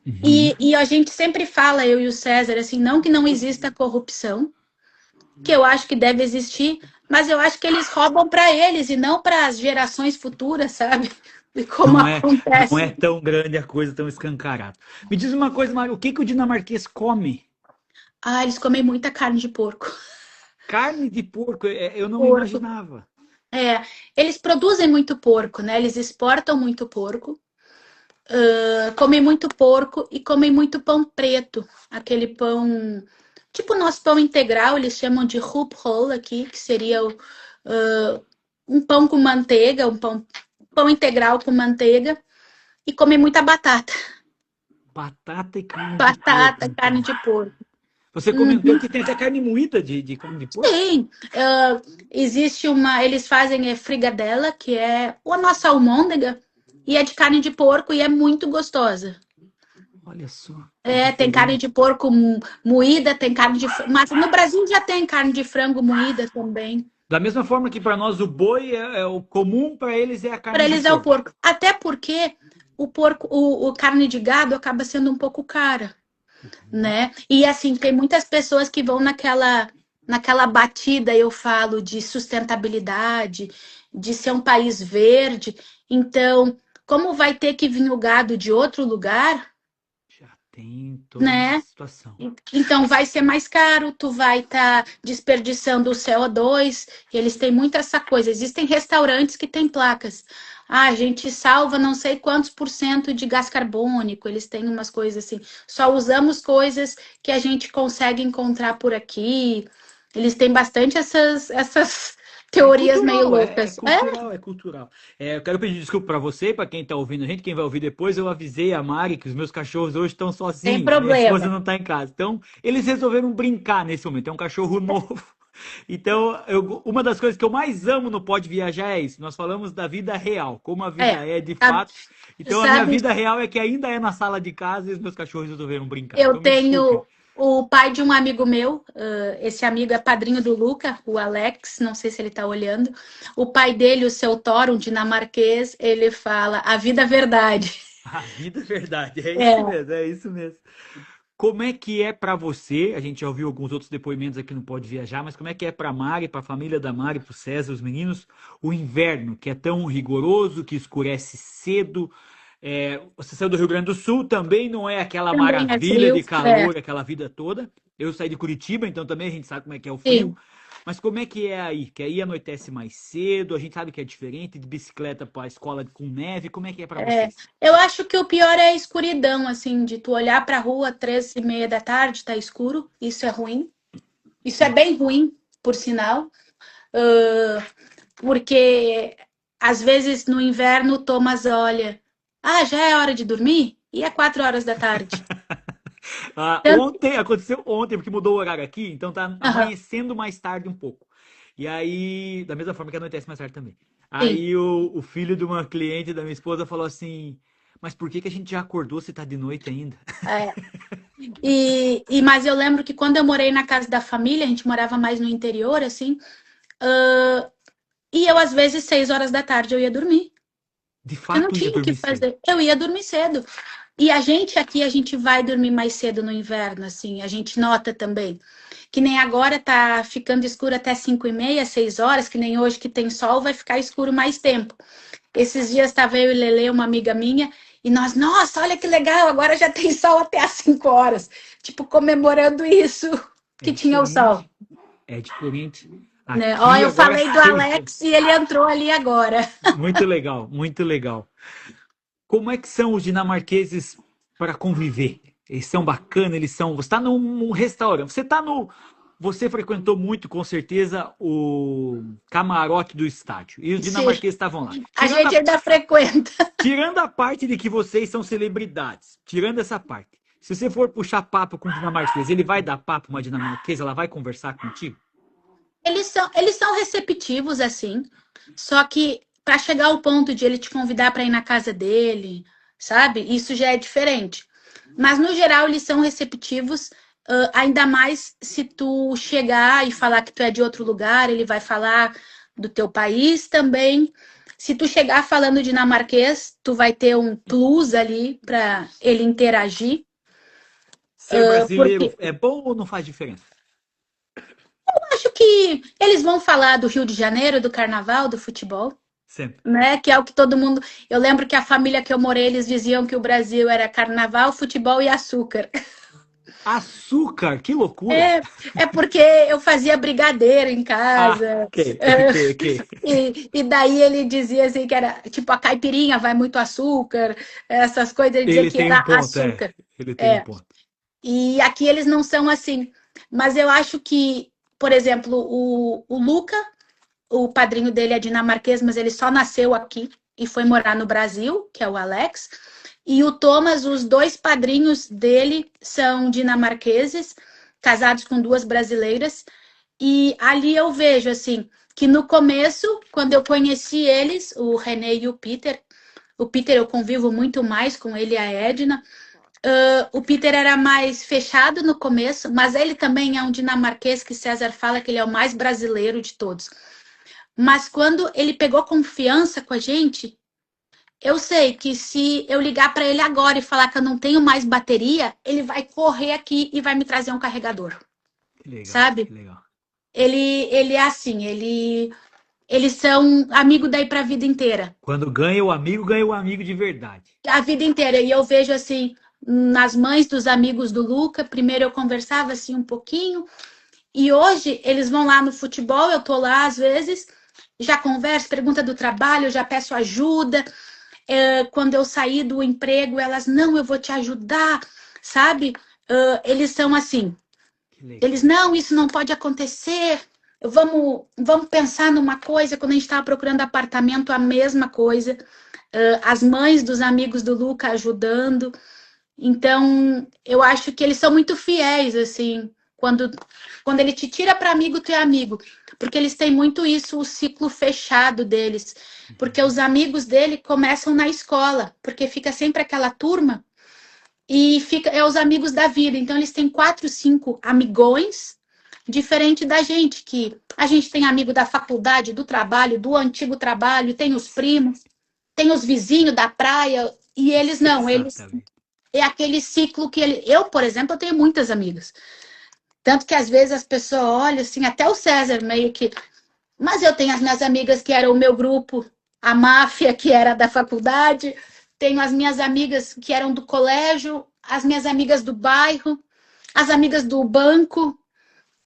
Uhum. E a gente sempre fala, eu e o César, assim, não que não exista corrupção, que eu acho que deve existir, mas eu acho que eles roubam para eles e não para as gerações futuras, sabe? E como Não é, não é acontece. tão grande a coisa, tão escancarada. Me diz uma coisa, Mário, o que que o dinamarquês come? Ah, eles comem muita carne de porco. Carne de porco, eu não Porco. imaginava. É, eles produzem muito porco, né? Eles exportam muito porco, comem muito porco e comem muito pão preto, aquele pão, tipo o nosso pão integral, eles chamam de roophole aqui, que seria um pão com manteiga, pão integral com manteiga, e comem muita batata. Batata e carne de porco, Batata, carne então. de porco. Você comentou que tem até carne moída de carne de porco? Sim, existe uma. Eles fazem frigadela, que é a nossa almôndega, e é de carne de porco e é muito gostosa. Olha só, que Tem carne diferente. de porco moída, tem carne de frango. Mas no Brasil já tem carne de frango moída também. Da mesma forma que para nós o boi é o comum, para eles é a Para carne de eles é o porco. porco. Até porque o porco, o carne de gado acaba sendo um pouco cara, né? E assim, tem muitas pessoas que vão naquela batida, eu falo de sustentabilidade, de ser um país verde. Então, como vai ter que vir o gado de outro lugar, Já tem toda uma né? situação. Então vai ser mais caro, tu vai estar desperdiçando o CO2, e eles têm muito essa coisa. Existem restaurantes que têm placas. Ah, a gente salva não sei quantos por cento de gás carbônico, eles têm umas coisas assim. Só usamos coisas que a gente consegue encontrar por aqui. Eles têm bastante essas É teorias meio cultural, é loucas. É, cultural, é cultural. Eu quero pedir desculpa para você, para quem tá ouvindo a gente, quem vai ouvir depois, eu avisei a Mari que os meus cachorros hoje estão tem sozinhos, a minha esposa problema. não tá em casa. Então, eles resolveram brincar nesse momento. É um cachorro novo. Então, uma das coisas que eu mais amo no Pode Viajar é isso. Nós falamos da vida real, como a vida É, é de sabe, fato. Então, a minha sabe vida real é que ainda é na sala de casa e os meus cachorros resolveram brincar. Eu Então, me desculpe. tenho o pai de um amigo meu, esse amigo é padrinho do Luca, o Alex, não sei se ele tá olhando. O pai dele, o seu Thor, um dinamarquês, ele fala a vida é verdade. A vida é verdade, é isso É, mesmo, é isso mesmo. Como é que é pra você? A gente já ouviu alguns outros depoimentos aqui no Pode Viajar, mas como é que é pra Mari, pra família da Mari, pro César, os meninos, o inverno, que é tão rigoroso, que escurece cedo? Você saiu do Rio Grande do Sul, também não é aquela também é maravilha frio. de calor, aquela vida toda. Eu saí de Curitiba, então também a gente sabe como é que é o frio. Sim. Mas como é que é aí? Que aí anoitece mais cedo, a gente sabe que é diferente, de bicicleta pra escola com neve, como é que é pra vocês? Eu acho que o pior é a escuridão, assim, de tu olhar pra rua 3:30 da tarde, tá escuro, isso é ruim. Isso é Sim. bem ruim, por sinal, porque às vezes no inverno o Thomas olha, ah, já é hora de dormir? E é 4 horas da tarde. Tanto, Aconteceu ontem, porque mudou o horário aqui, então tá aham, amanhecendo mais tarde um pouco. E aí, da mesma forma que anoitece mais tarde também. sim. Aí o filho de uma cliente da minha esposa falou assim: Mas por que que a gente já acordou se tá de noite ainda? É. Mas eu lembro que quando eu morei na casa da família, a gente morava mais no interior, assim, e eu, às vezes, 6 horas da tarde, eu ia dormir. De Eu não fato, ia tinha o que dormir cedo. fazer. Eu ia dormir cedo. E a gente aqui, a gente vai dormir mais cedo no inverno, assim, a gente nota também. Que nem agora tá ficando escuro até 5:30, 6 horas, que nem hoje que tem sol, vai ficar escuro mais tempo. Esses dias estava eu e Lele, uma amiga minha, e nós, nossa, olha que legal, agora já tem sol até às 5 horas. Tipo, comemorando isso, É que tinha o sol. diferente. É diferente. Né? Ó, Aqui eu agora falei do 6 horas. Alex e ele entrou ali agora. Muito legal, muito legal. Como é que são os dinamarqueses para conviver? Eles são bacanas, eles são. Você está num restaurante, você está no. Você frequentou muito, com certeza, o camarote do estádio. E os Sim, dinamarqueses estavam lá. a gente ainda frequenta. Tirando a parte de que vocês são celebridades, tirando essa parte. Se você for puxar papo com um dinamarquês, ele vai dar papo uma dinamarquesa, ela vai conversar contigo? Eles são receptivos, assim, só que para chegar ao ponto de ele te convidar para ir na casa dele, sabe? Isso já é diferente. Mas, no geral, eles são receptivos, ainda mais se tu chegar e falar que tu é de outro lugar, ele vai falar do teu país também. Se tu chegar falando dinamarquês, tu vai ter um plus ali para ele interagir, Ser porque brasileiro é bom ou não faz diferença? acho que eles vão falar do Rio de Janeiro, do carnaval, do futebol. Sempre. Né? Que é o que todo mundo. Eu lembro que a família que eu morei, eles diziam que o Brasil era carnaval, futebol e açúcar. Açúcar, que loucura! É porque eu fazia brigadeiro em Ah, casa. ok, ok, ok. E daí ele dizia assim que era tipo a caipirinha vai muito açúcar, essas coisas, ele dizia Ele que tem um era ponto, açúcar. Ele tem um É. ponto. E aqui eles não são assim. Mas eu acho que, por exemplo, o Luca, o padrinho dele é dinamarquês, mas ele só nasceu aqui e foi morar no Brasil, que é o Alex. E o Thomas, os dois padrinhos dele são dinamarqueses, casados com duas brasileiras. E ali eu vejo, assim, que no começo, quando eu conheci eles, o René e o Peter eu convivo muito mais com ele e a Edna. O Peter era mais fechado no começo, mas ele também é um dinamarquês que César fala que ele é o mais brasileiro de todos. Mas quando ele pegou confiança com a gente, eu sei que se eu ligar para ele agora e falar que eu não tenho mais bateria, ele vai correr aqui e vai me trazer um carregador, Que legal, que sabe? legal. ele é assim, eles são amigo daí para a vida inteira. Quando ganha o amigo de verdade. A vida inteira. E eu vejo assim, nas mães dos amigos do Luca, primeiro eu conversava assim um pouquinho, e hoje eles vão lá no futebol, eu tô lá às vezes, já converso, pergunta do trabalho, já peço ajuda. Quando eu saí do emprego, elas, não, eu vou te ajudar, sabe? Eles são assim, Que legal. eles, não, isso não pode acontecer. Vamos pensar numa coisa. Quando a gente estava procurando apartamento, a mesma coisa. As mães dos amigos do Luca ajudando. Então, eu acho que eles são muito fiéis, assim, quando ele te tira para amigo, tu é amigo. Porque eles têm muito isso, o ciclo fechado deles. Porque os amigos dele começam na escola, porque fica sempre aquela turma e fica é os amigos da vida. Então, eles têm 4, 5 amigões, diferente da gente, que a gente tem amigo da faculdade, do trabalho, do antigo trabalho, tem os primos, tem os vizinhos da praia, e eles não, eles Exatamente. é aquele ciclo que ele. Eu, por exemplo, eu tenho muitas amigas. Tanto que às vezes as pessoas olham assim, até o César meio que. Mas eu tenho as minhas amigas que eram o meu grupo, a máfia, que era da faculdade, tenho as minhas amigas que eram do colégio, as minhas amigas do bairro, as amigas do banco.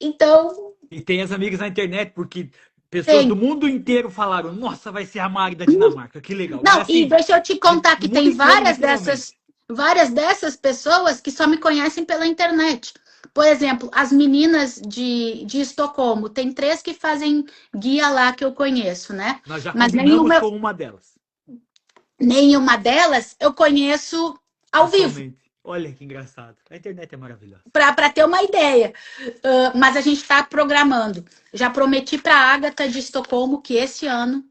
Então, E tem as amigas na internet, porque pessoas do tem. mundo inteiro falaram: Nossa, vai ser a Mari da Dinamarca, que legal. Mas Não, e assim, deixa eu te contar do que mundo tem inteiro, literalmente. várias dessas pessoas que só me conhecem pela internet. Por exemplo, as meninas de Estocolmo, tem 3 que fazem guia lá que eu conheço, né? Nós já Mas combinamos com uma delas, nenhuma delas eu conheço ao vivo, pessoalmente. Olha que engraçado. A internet é maravilhosa. para ter uma ideia. Mas a gente está programando. Já prometi para a Agatha de Estocolmo que esse ano,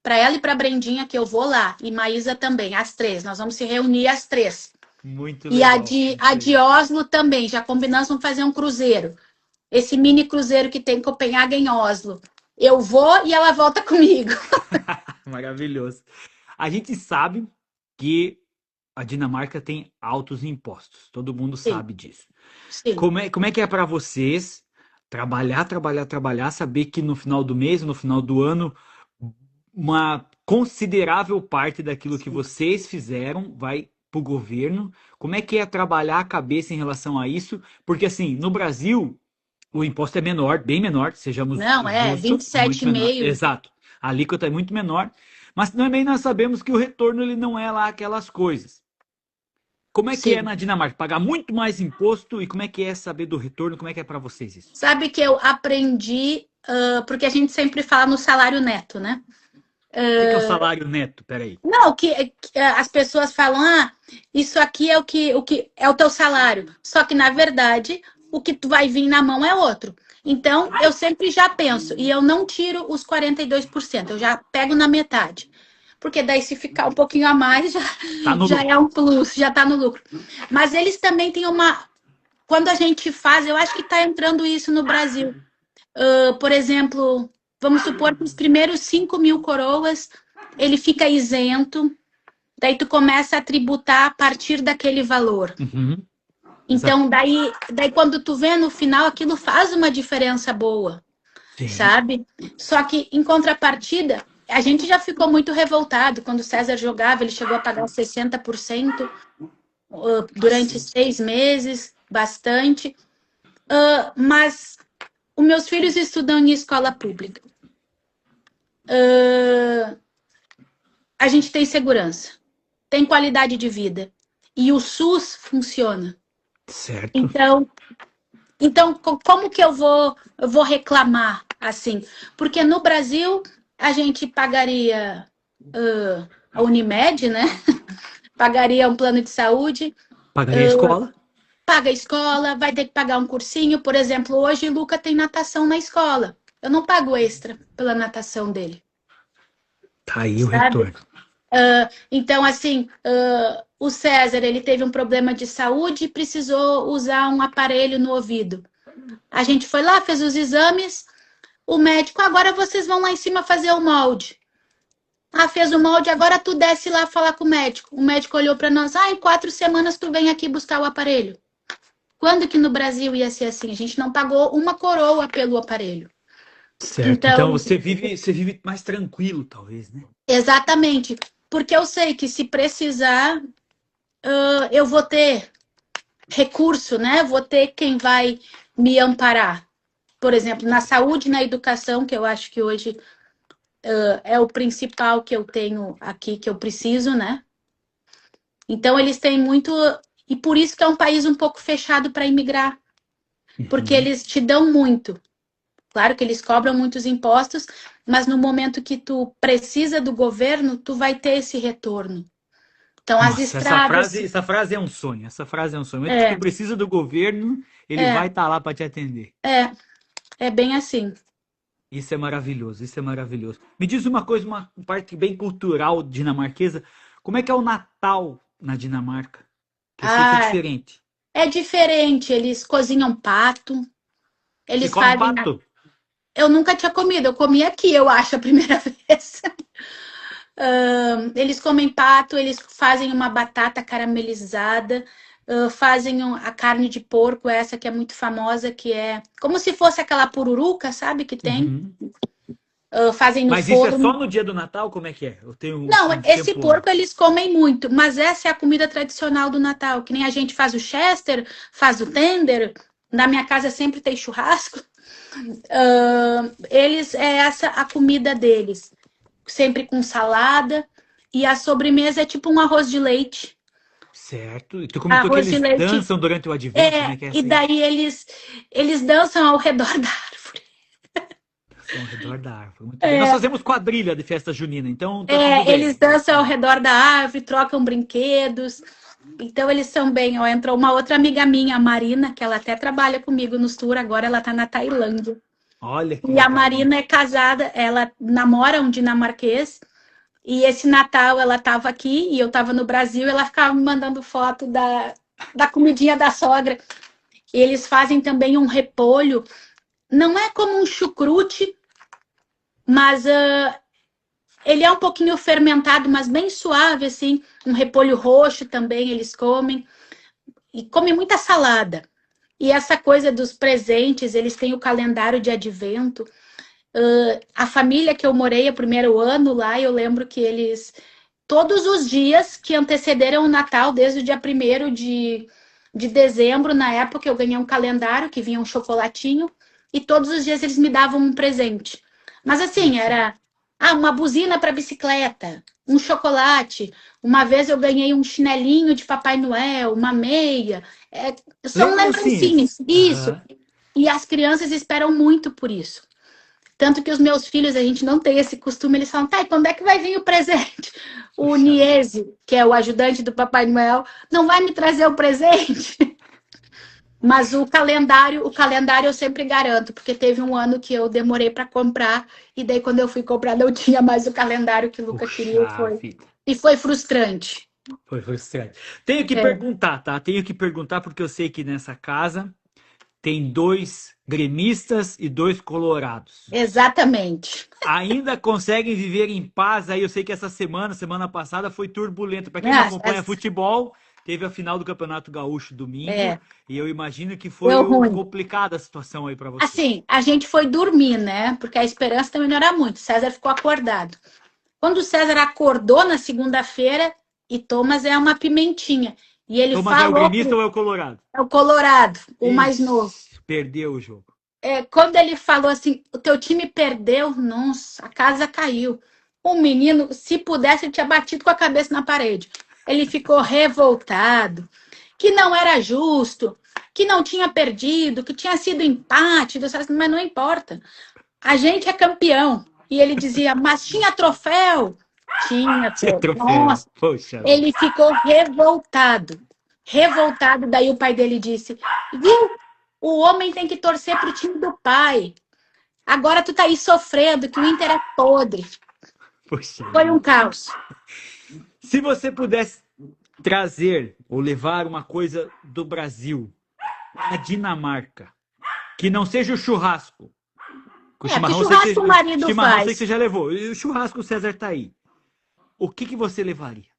para ela e para a Brendinha, que eu vou lá, e Maísa também, as 3. Nós vamos se reunir as 3. Muito E legal. a Muito de legal. Oslo também, já combinamos, vamos fazer um cruzeiro. Esse mini cruzeiro que tem em Copenhague em Oslo. Eu vou e ela volta comigo. Maravilhoso. A gente sabe que a Dinamarca tem altos impostos. Todo mundo Sim, sabe disso. sim. Como é que é para vocês trabalhar, saber que no final do mês, no final do ano, uma considerável parte daquilo que Sim. vocês fizeram vai para o governo? Como é que é trabalhar a cabeça em relação a isso? Porque assim, no Brasil, o imposto é menor, bem menor, sejamos Não, é justos, vinte e sete muito e menor. meio. Exato. A alíquota é muito menor, mas também nós sabemos que o retorno ele não é lá aquelas coisas. Como é que é Sim. na Dinamarca? Pagar muito mais imposto e como é que é saber do retorno? Como é que é para vocês isso? Sabe que eu aprendi, porque a gente sempre fala no salário neto, né? O que é o salário neto? Peraí. Não, que as pessoas falam, isso aqui é o que é o teu salário. Só que, na verdade, o que tu vai vir na mão é outro. Então, eu sempre já penso, e eu não tiro os 42%, eu já pego na metade. Porque daí, se ficar um pouquinho a mais, já, Tá no já é lucro. um plus, já tá no lucro. Mas eles também têm uma. Quando a gente faz, eu acho que está entrando isso no Brasil. Por exemplo, vamos supor que os primeiros 5.000 coroas ele fica isento. Daí tu começa a tributar a partir daquele valor. Uhum, exato. Então, daí quando tu vê no final, aquilo faz uma diferença boa, Sim. sabe? Só que, em contrapartida, a gente já ficou muito revoltado. Quando o César jogava, ele chegou a pagar 60% durante Nossa. 6 meses, bastante. Mas os meus filhos estudam em escola pública. A gente tem segurança, tem qualidade de vida. E o SUS funciona. Certo. Então, como que eu vou reclamar assim? Porque no Brasil a gente pagaria a Unimed, né? Pagaria um plano de saúde, Pagaria a escola? paga a escola, vai ter que pagar um cursinho. Por exemplo, hoje Luca tem natação na escola. Eu não pago extra pela natação dele, Tá aí o sabe? retorno. Então, assim, o César, ele teve um problema de saúde e precisou usar um aparelho no ouvido. A gente foi lá, fez os exames, o médico, agora vocês vão lá em cima fazer o molde. Fez o molde, agora tu desce lá falar com o médico. O médico olhou para nós, em 4 semanas tu vem aqui buscar o aparelho. Quando que no Brasil ia ser assim? A gente não pagou uma coroa pelo aparelho. Certo. Então Então, você vive mais tranquilo, talvez, né? exatamente, porque eu sei que se precisar, eu vou ter recurso, né? Vou ter quem vai me amparar. Por exemplo, na saúde e na educação, que eu acho que hoje é o principal que eu tenho aqui, que eu preciso, né? Então, eles têm muito. E por isso que é um país um pouco fechado para imigrar, porque Uhum. eles te dão muito. Claro que eles cobram muitos impostos, mas no momento que tu precisa do governo, tu vai ter esse retorno. Então, as Nossa, essa estradas. frase, essa frase é um sonho. Essa frase é um sonho. Mas que tu É, precisa do governo, ele vai é, estar lá para te atender. é, é bem assim. Isso é maravilhoso, isso é maravilhoso. Me diz uma coisa, uma parte bem cultural dinamarquesa. Como é que é o Natal na Dinamarca? Que eu sei que é Ah, diferente. é diferente. Eles cozinham pato, Se eles come fazem. pato? Eu nunca tinha comido, eu comi aqui, eu acho, a primeira vez. Eles comem pato, eles fazem uma batata caramelizada, fazem a carne de porco, essa que é muito famosa, que é como se fosse aquela pururuca, sabe, que tem? Uhum. Fazem no Mas isso é só forno. no dia do Natal? Como é que é? Eu tenho Não, um esse tempo porco antes. eles comem muito, mas essa é a comida tradicional do Natal, que nem a gente faz o Chester, faz o tender. Na minha casa sempre tem churrasco. Eles é essa a comida deles, sempre com salada e a sobremesa é tipo um arroz de leite. Certo. E tu comentou que Arroz de eles leite dançam durante o advento. Como é que é e essa aí? daí eles dançam ao redor da árvore. Dançam ao redor da árvore. Muito bem. Nós fazemos quadrilha de festa junina, então tá tudo Eles bem. dançam ao redor da árvore, trocam brinquedos. Então eles são bem. Ó, entrou uma outra amiga minha, a Marina, que ela até trabalha comigo no tour, agora ela tá na Tailândia. Olha que E a legal. Marina é casada, ela namora um dinamarquês. E esse Natal ela estava aqui e eu estava no Brasil, ela ficava me mandando foto da comidinha da sogra. Eles fazem também um repolho, não é como um chucrute, mas ele é um pouquinho fermentado, mas bem suave, assim. Um repolho roxo também eles comem. E comem muita salada. E essa coisa dos presentes, eles têm o calendário de advento. A família que eu morei o primeiro ano lá, eu lembro que eles todos os dias que antecederam o Natal, desde o dia 1º de dezembro, na época eu ganhei um calendário que vinha um chocolatinho, e todos os dias eles me davam um presente. Mas assim, Puxa. era uma buzina para bicicleta, um chocolate. Uma vez eu ganhei um chinelinho de Papai Noel, uma meia. São lembrancinhas, Lembrancinhas. isso. Aham. E as crianças esperam muito por isso. Tanto que os meus filhos, a gente não tem esse costume, eles falam, tá, e quando é que vai vir o presente? O Puxa vida. Niese, que é o ajudante do Papai Noel, não vai me trazer o presente? Mas o calendário eu sempre garanto, porque teve um ano que eu demorei para comprar, e daí quando eu fui comprar não tinha mais o calendário que o Luca queria, Puxa vida. e foi frustrante. Foi frustrante. Tenho que É, perguntar, tá? Tenho que perguntar porque eu sei que nessa casa tem dois gremistas e dois colorados. exatamente. Ainda conseguem viver em paz? Aí eu sei que essa semana passada foi turbulenta. Para quem não É, acompanha futebol, teve a final do Campeonato Gaúcho domingo é, e eu imagino que foi deu ruim. complicada a situação aí para vocês. Assim, a gente foi dormir, né? Porque a esperança também não era muito. César ficou acordado. Quando o César acordou na segunda-feira, e Thomas é uma pimentinha. E ele Thomas é o falou gremista pro ou é o colorado? é o Colorado, o mais novo. Ixi, perdeu o jogo. Quando ele falou assim, o teu time perdeu, nossa, a casa caiu. O menino, se pudesse, ele tinha batido com a cabeça na parede. Ele ficou revoltado, que não era justo, que não tinha perdido, que tinha sido empate, mas não importa. A gente é campeão. E ele dizia, mas tinha troféu? Tinha, Tinha pô. troféu. Nossa, Poxa vida. ele ficou revoltado. Revoltado. Daí o pai dele disse, viu? O homem tem que torcer pro time do pai. Agora tu tá aí sofrendo, que o Inter é podre. Poxa Foi um vida. caos. Se você pudesse trazer ou levar uma coisa do Brasil à Dinamarca, que não seja o churrasco. O Que chimarrão, churrasco o marido chimarrão sei que faz? você já levou. E o churrasco o César tá aí. O que você levaria?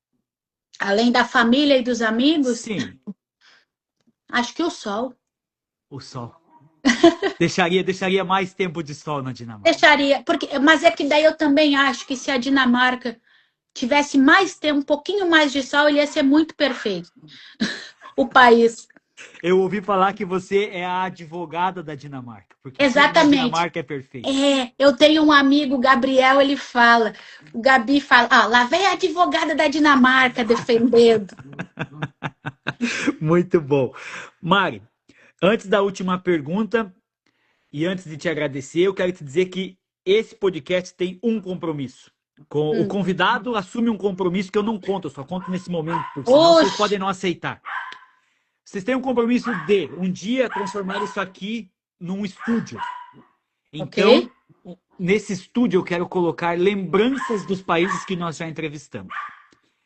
Além da família e dos amigos, Sim. Acho que o sol. O sol. Deixaria mais tempo de sol na Dinamarca. Deixaria, porque, mas é que daí eu também acho que se a Dinamarca tivesse mais tempo, um pouquinho mais de sol, ele ia ser muito perfeito. O país. Eu ouvi falar que você é a advogada da Dinamarca, porque tudo na Exatamente. Dinamarca é perfeito. É, eu tenho um amigo, Gabriel, ele fala, o Gabi fala, ah, lá vem a advogada da Dinamarca defendendo. Muito bom. Mari, antes da última pergunta e antes de te agradecer, eu quero te dizer que esse podcast tem um compromisso. O Hum. convidado assume um compromisso que eu não conto, eu só conto nesse momento, porque senão vocês Oxe, podem não aceitar. Vocês têm um compromisso de um dia transformar isso aqui num estúdio. ok. Então, nesse estúdio eu quero colocar lembranças dos países que nós já entrevistamos.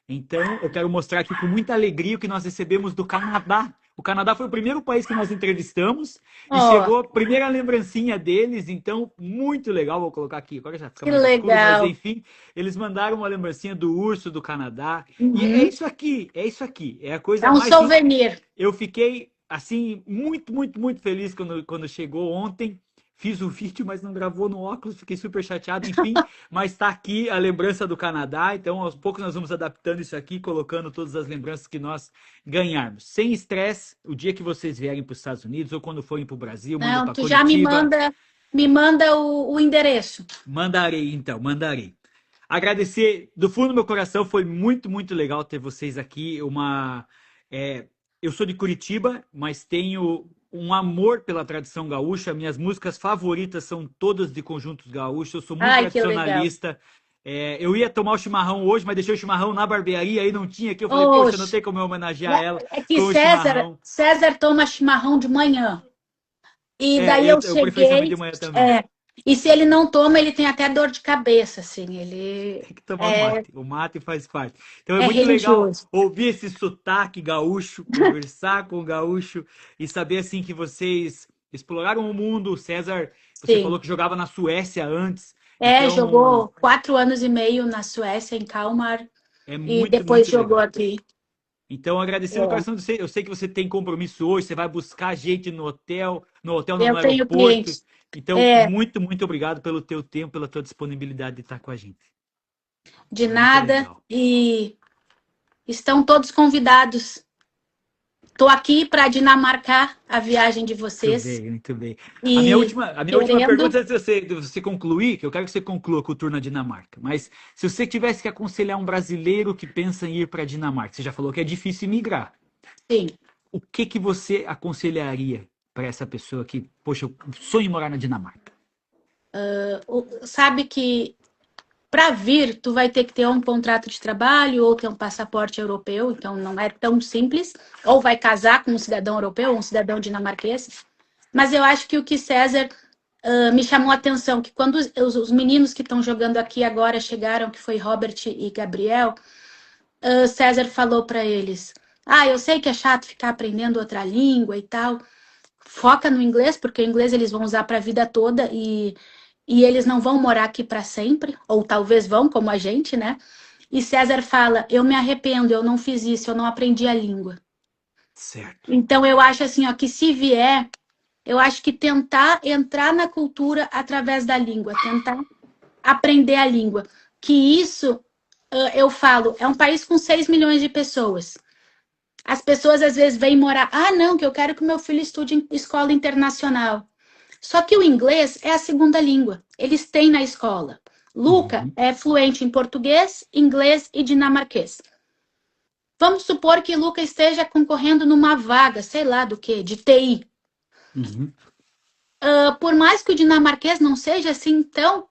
Então, eu quero mostrar aqui com muita alegria o que nós recebemos do Canadá. O Canadá foi o primeiro país que nós entrevistamos e Ó, chegou a primeira lembrancinha deles, então, muito legal. Vou colocar aqui, agora já fica que mais escuro, mas legal. enfim, eles mandaram uma lembrancinha do urso do Canadá. E é Uhum. isso aqui, é isso aqui. É a É coisa um mais. souvenir. Eu fiquei, assim, muito feliz quando chegou ontem. Fiz o vídeo, mas não gravou no óculos, fiquei super chateado, enfim. Mas está aqui a lembrança do Canadá, então aos poucos nós vamos adaptando isso aqui, colocando todas as lembranças que nós ganharmos. Sem estresse, o dia que vocês vierem para os Estados Unidos ou quando forem para o Brasil, manda Não, para tu já Curitiba, me manda o endereço. mandarei então, mandarei. Agradecer do fundo do meu coração, foi muito legal ter vocês aqui. É, eu sou de Curitiba, mas tenho um amor pela tradição gaúcha. Minhas músicas favoritas são todas de conjuntos gaúchos. Eu sou muito Ai, que legal. tradicionalista. Eu ia tomar o chimarrão hoje, mas deixei o chimarrão na barbearia, aí não tinha aqui. Eu falei, poxa, não Oxe, tem como eu homenagear ela é que com o chimarrão. César toma chimarrão de manhã. E daí Eu preferencialmente de cheguei, manhã também. é, e se ele não toma, ele tem até dor de cabeça, assim, ele Tem que tomar mate. O mate faz parte. Então é é muito legal religioso. ouvir esse sotaque gaúcho, conversar com o gaúcho e saber assim que vocês exploraram o mundo. O César, você Sim. falou que jogava na Suécia antes, É, então jogou 4 anos e meio na Suécia, em Kalmar, é e depois muito jogou legal. aqui. Então, agradecendo o É. coração de você, eu sei que você tem compromisso hoje, você vai buscar gente no hotel, não, Eu no tenho aeroporto. clientes. Então, É, muito obrigado pelo teu tempo, pela tua disponibilidade de estar com a gente. de Muito nada, legal. e estão todos convidados. Estou aqui para dinamarcar a viagem de Muito vocês bem, muito bem. e A minha última querendo, pergunta é de você concluir, que eu quero que você conclua com o tour na Dinamarca. Mas se você tivesse que aconselhar um brasileiro que pensa em ir para a Dinamarca, você já falou que é difícil migrar. sim, O que você aconselharia para essa pessoa que, poxa, eu sonho em morar na Dinamarca? sabe que para vir, tu vai ter que ter um contrato de trabalho ou ter um passaporte europeu, então não é tão simples. Ou vai casar com um cidadão europeu ou um cidadão dinamarquês. Mas eu acho que o que César me chamou a atenção, que quando os meninos que estão jogando aqui agora chegaram, que foi Robert e Gabriel, César falou para eles: ah, eu sei que é chato ficar aprendendo outra língua e tal. Foca no inglês, porque o inglês eles vão usar para a vida toda e eles não vão morar aqui para sempre, ou talvez vão, como a gente, né? E César fala: eu me arrependo, eu não fiz isso, eu não aprendi a língua. Certo. Então eu acho assim, ó, que se vier, eu acho que tentar entrar na cultura através da língua, tentar aprender a língua. Que isso, eu falo, é um país com 6 milhões de pessoas. As pessoas às vezes vêm morar, ah, não, que eu quero que meu filho estude em escola internacional. Só que o inglês é a segunda língua. Eles têm na escola. Luca Uhum, é fluente em português, inglês e dinamarquês. Vamos supor que Luca esteja concorrendo numa vaga, sei lá do que, de TI. uhum. Por mais que o dinamarquês não seja assim tão,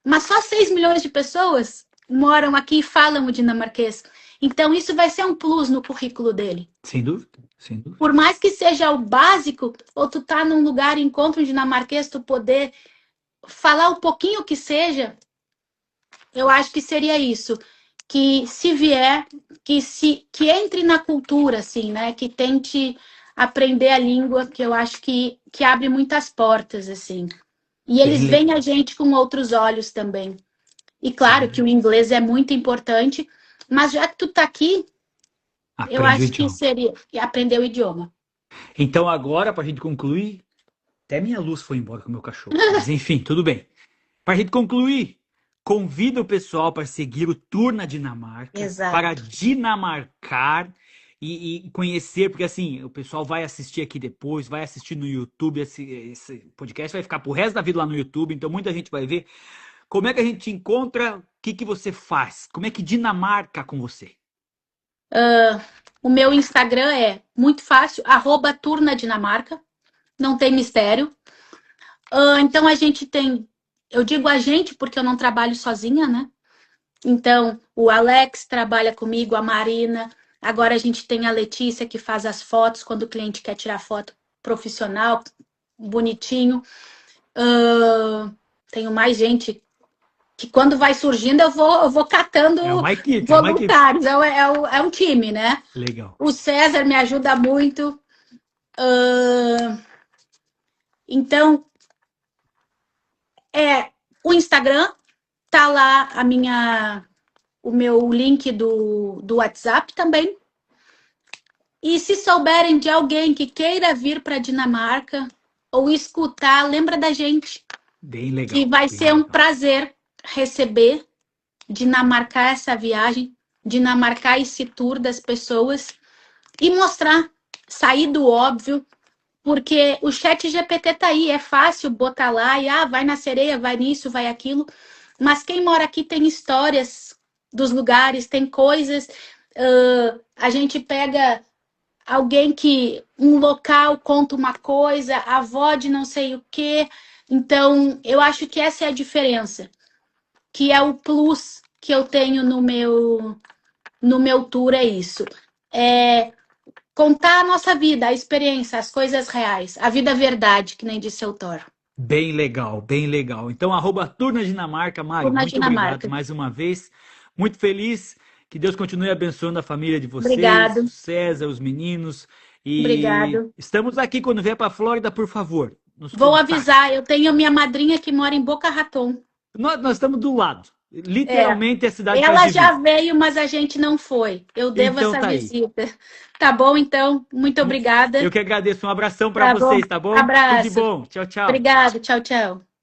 mas só 6 milhões de pessoas moram aqui e falam o dinamarquês. Então isso vai ser um plus no currículo dele. Sem dúvida, sem dúvida. Por mais que seja o básico, ou tu tá num lugar e encontra um dinamarquês, tu poder falar um pouquinho que seja, eu acho que seria isso. Que se vier, que entre na cultura, assim, né? Que tente aprender a língua, que eu acho que abre muitas portas, assim. E Bem eles veem a legal. gente com outros olhos também. E claro que Sim. o inglês é muito importante, mas já que tu tá aqui, eu Aprende o acho que idioma. seria aprender o idioma. Então agora, pra gente concluir, até minha luz foi embora com o meu cachorro. Mas enfim, tudo bem. Pra gente concluir, convido o pessoal para seguir o Tour na Dinamarca, para Exato. dinamarcar e conhecer, porque assim, o pessoal vai assistir aqui depois, vai assistir no YouTube, esse podcast vai ficar pro resto da vida lá no YouTube, então muita gente vai ver. Como é que a gente te encontra? O que que você faz? Como é que Dinamarca com você? O meu Instagram é muito fácil, @Turnadinamarca, não tem mistério. Então a gente tem, eu digo a gente porque eu não trabalho sozinha, né? Então o Alex trabalha comigo, a Marina. Agora a gente tem a Letícia que faz as fotos quando o cliente quer tirar foto profissional, bonitinho. Tenho mais gente que quando vai surgindo eu vou catando É uma equipe. voluntários. É um time, né? Legal. O César me ajuda muito. Então, o Instagram tá lá o meu link do WhatsApp também. E se souberem de alguém que queira vir para Dinamarca ou escutar, lembra da gente, Bem que legal, vai bem ser um legal. prazer receber, dinamarcar essa viagem, dinamarcar esse tour das pessoas e mostrar, sair do óbvio, porque o chat GPT tá aí, é fácil botar lá e vai na sereia, vai nisso, vai aquilo, mas quem mora aqui tem histórias dos lugares, tem coisas, a gente pega alguém que um local conta uma coisa, a avó de não sei o quê, então eu acho que essa é a diferença, que é o plus que eu tenho no meu tour, é isso. É contar a nossa vida, a experiência, as coisas reais, a vida verdade, que nem disse o Thor. Bem legal, bem legal. Então, Tour na Dinamarca, Tour Mari, na muito obrigado Dinamarca. mais uma vez. Muito feliz. Que Deus continue abençoando a família de vocês, o Obrigado, César, os meninos. E obrigado. estamos aqui quando vier para a Flórida, por favor, nos Vou contate. avisar, eu tenho minha madrinha que mora em Boca Raton. Nós estamos do lado. É, Literalmente é a cidade que é ela já divisa. veio, mas a gente não foi. Eu devo Então essa tá aí. visita. Tá bom, então. Muito Eu obrigada. que agradeço. Um abração para Tá bom. vocês, tá bom? Tudo de Abraço. bom. Tchau, tchau. Obrigado. Tchau, tchau.